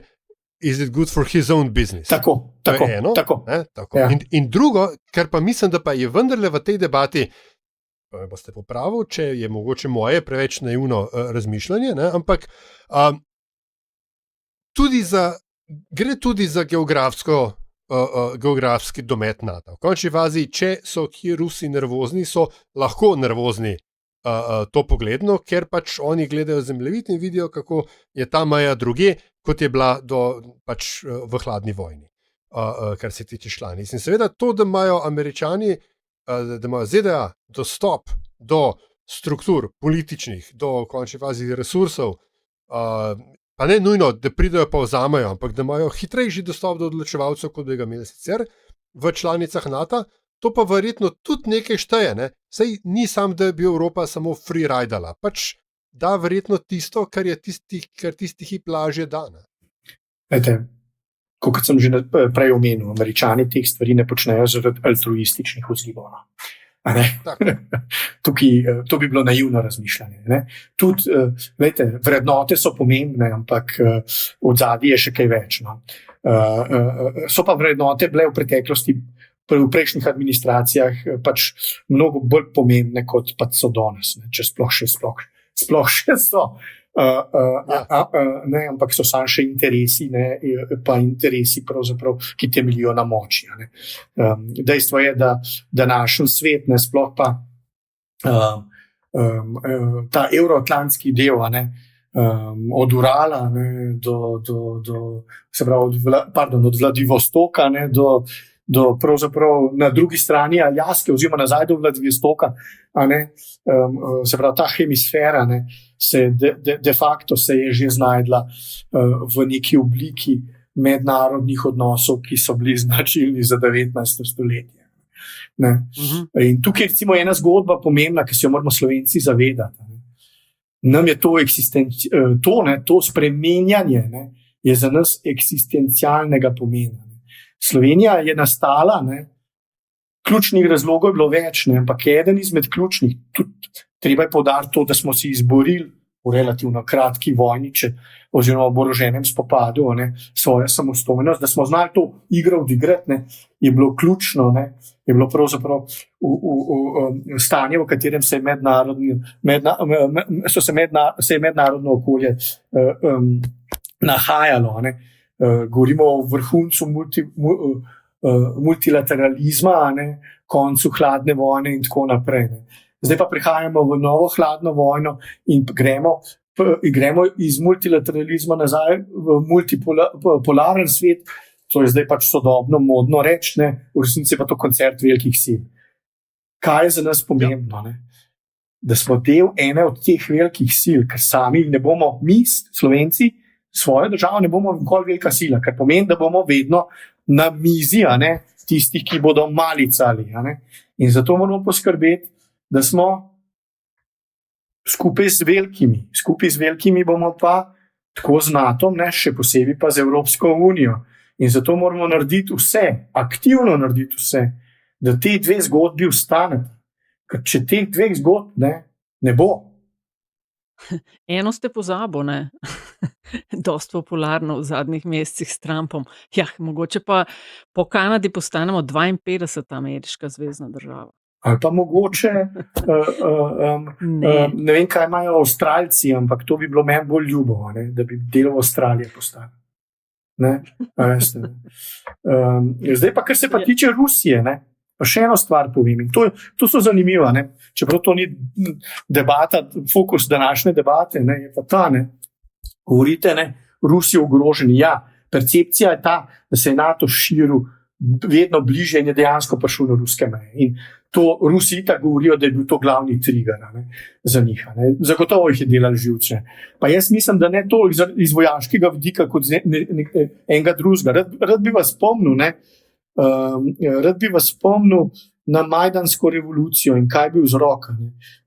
is it good for his own business? Tako. Ja. In drugo, kar pa mislim, da pa je vendarle v tej debati, pa me boste popravili, če je mogoče moje preveč naivno razmišljanje, ampak gre tudi za geografski domet NATO. V končni fazi, če so Rusi nervozni, so lahko nervozni to pogledno, ker pač oni gledajo zemljevid in vidijo, kako je ta meja druge, kot je bila v hladni vojni, kar se tiče članic. In seveda to, da imajo Američani, da imajo ZDA dostop do struktur političnih, do v končni fazi resursov, pa ne nujno, da pridejo pa vzamajo, ampak da imajo hitrejši dostop do odločevalcev, kot bi ga imeli sicer v članicah NATO, to pa verjetno tudi nekaj šteje. Saj ni sam, da bi Evropa samo freeridala, pač da verjetno tisto, kar tisti hip lažje da. Kot sem že prej omenil, Američani teh stvari ne počnejo zaradi altruističnih vzgibov. Tukaj, to bi bilo naivno razmišljanje. Tudi, vrednote so pomembne, ampak od zadnje je še kaj več. So pa vrednote bile v preteklosti, v prejšnjih administracijah pač mnogo bolj pomembne, kot pa so danes, če sploh še so. Ampak so samo še interesi, pa interesi, ki temeljijo na moči. Dejstvo je, da današnji svet, sploh pa ta evroatlantski del, od Urala od Vladivostoka do pravzaprav na drugi strani Aljaske, oziroma nazaj do Vladivostoka, se pravi ta hemisfera, se de facto se je že znajdla v neki obliki mednarodnih odnosov, ki so bili značilni za 19. stoletje. In tukaj je recimo ena zgodba pomembna, ki se jo moramo Slovenci zavedati. Nam je to spremenjanje je za nas eksistencialnega pomena. Slovenija je nastala, ključnih razlogov je bilo več, ampak eden izmed ključnih, tudi treba je poudariti to, da smo si izborili v relativno kratki vojni, oziroma v oboroženem spopadu, svojo samostojnost, da smo znali to igro odigrati, je bilo ključno, je bilo pravzaprav stanje, v katerem se je mednarodno okolje nahajalo. Govorimo o vrhuncu multilateralizma, koncu hladne vojne in tako naprej. Zdaj pa prihajamo v novo hladno vojno in gremo iz multilateralizma nazaj v multipolaren svet. To je zdaj pač sodobno, modno reči, v resnici pa to koncert velikih sil. Kaj je za nas pomembno? Da smo del ene od teh velikih sil, ker sami ne bomo, mi, Slovenci, svojo državo ne bomo nikoli velika sila, kar pomeni, da bomo vedno na mizi, tisti, ki bodo malicali. In zato moramo poskrbeti, da smo skupaj z velikimi. Skupaj z velikimi bomo pa tako z NATO, še posebej pa z Evropsko unijo. In zato moramo narediti vse, aktivno narediti vse, da te dve zgodbi ostaneta. Ker če teh dveh zgodb ne bo. Eno ste pozabili, dosti popularno v zadnjih mesecih s Trumpom. Mogoče pa po Kanadi postanemo 52. ameriška zvezna država. Ali pa mogoče, ne vem, kaj imajo Avstralci, ampak to bi bilo meni bolj ljubo, da bi del Avstralije postali. Ne? A veste, ne? Zdaj pa, kar se pa tiče Rusije, ne? Pa še eno stvar povem in to so zanimiva, ne? Čeprav to ni debata, fokus današnje debate, ne? Je pa ta, ne? Govorite, ne? Rusi ogroženi, ja, percepcija je ta, da se je NATO širil vedno bliže in je dejansko prišel na ruske meje. In to Rusi itak govorijo, da je bil to glavni trigger, ne, za njih. Ne. Zagotovo jih je delal živče. Pa jaz mislim, da ne to iz vojaškega vidika kot enega drugega. Rad bi vas spomnil na Majdansko revolucijo in kaj je bil vzrok.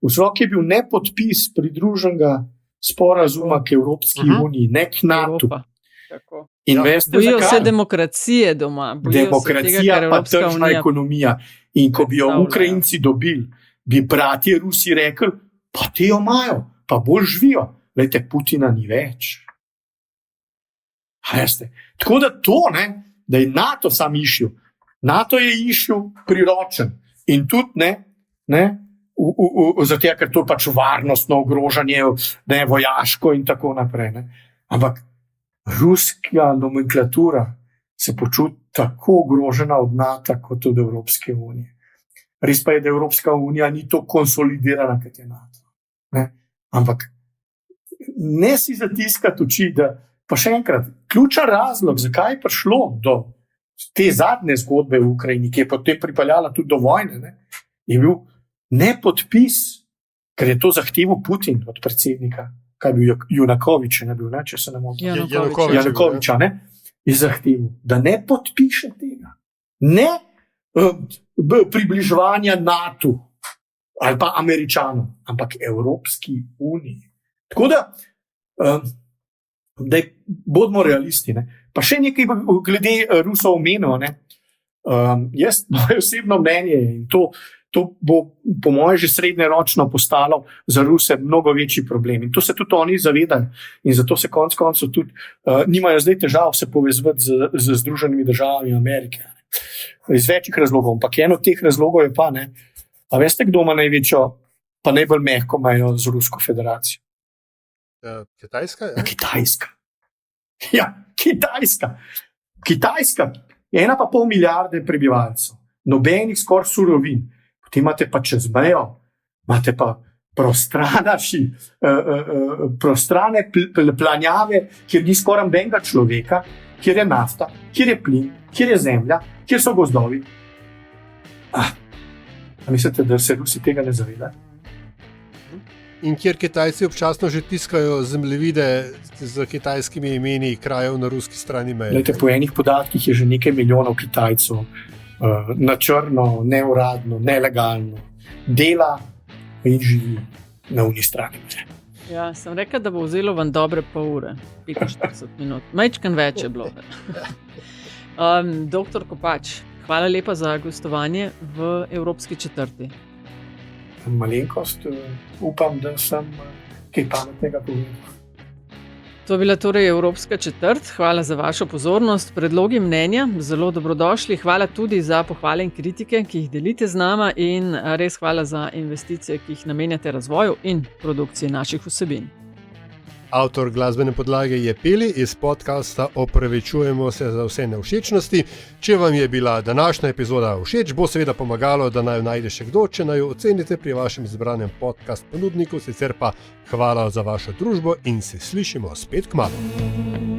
Vzrok je bil nepodpis pridruženega sporazuma k Evropski uniji, ne k NATO. In veste, bojijo se demokracije doma. Demokracija pa tržna ekonomija. In ko bi jo Ukrajinci dobili, bi bratje Rusi rekli, pa te jo imajo, pa bolj živijo. Lejte, Putina ni več. Veste? Tako da to, ne, da je NATO sam išel. NATO je išel priročen. In tudi, zato ker to je pač varnostno ogrožanje, ne, vojaško in tako naprej. Ne. Ampak ruska nomenklatura se počuti tako ogrožena od NATO kot od Evropske unije. Res pa je, da Evropska unija ni to konsolidirana, kot je NATO. Ne? Ampak ne si zatiskati oči, da pa še enkrat, ključen razlog, zakaj je prišlo do te zadnje zgodbe v Ukrajini, ki je potem pripeljala tudi do vojne, ne? Je bil nepodpis, ker je to zahteval Putin od predsednika, kaj je bil Junakovič, ne bil, ne? Če se ne motim. Janukoviča, ne? Je zahteval, da ne podpiše tega. Ne približevanja NATO ali pa Američanom, ampak Evropski uniji. Tako da bodimo realisti. Ne? Pa še nekaj glede Rusov omenil. Jaz, moje osebno mnenje, in to bo po moje že srednjeročno postalo za Ruse mnogo večji problem. In to se tudi oni zavedajo. In zato se konec koncev tudi nimajo zdaj težav se povezati z Združenimi državami Amerike. Iz večjih razlogov. Ampak eno od teh razlogov je pa, ne, a veste, kdo ima največjo, pa najbolj mehko mejo z Rusko federacijo? Kitajska? Ja? Kitajska. Ja, Kitajska. Kitajska. 1,5 milijarde prebivalcev. Nobenih skoraj surovin. Potem imate pa čez mejo, imate pa prostrane planjave, kjer ni skoraj nobenega človeka, kjer je nafta, kjer je plin, kjer je zemlja, kjer so gozdovi. A mislite, da se Rusi tega ne zavedajo? In kjer Kitajci občasno že tiskajo zemljevide z kitajskimi imeni krajev na ruski strani meje. Lejte, po enih podatkih je že nekaj milijonov Kitajcev na črno, neuradno, nelegalno dela in živi na uni strani meje. Ja, sem rekel, da bo vzelo vam dobre pol ure, 45 minut. Majčkan več je bilo. Doktor Kopač, hvala lepa za gostovanje v Evropski četrti. Malenkost, upam, da sem kaj pametnega povedal. To je bila torej Evropska četrt. Hvala za vašo pozornost, predlogi, mnenja, zelo dobrodošli. Hvala tudi za pohvale in kritike, ki jih delite z nama, in res hvala za investicije, ki jih namenjate razvoju in produkciji naših vsebin. Avtor glasbene podlage je Peli iz podcasta Opravičujemo se za vse nevšečnosti. Če vam je bila današnja epizoda všeč, bo seveda pomagalo, da naj jo najde še kdo, če naj jo ocenite pri vašem izbranem podcast ponudniku. Sicer pa hvala za vašo družbo in se slišimo spet kmalu.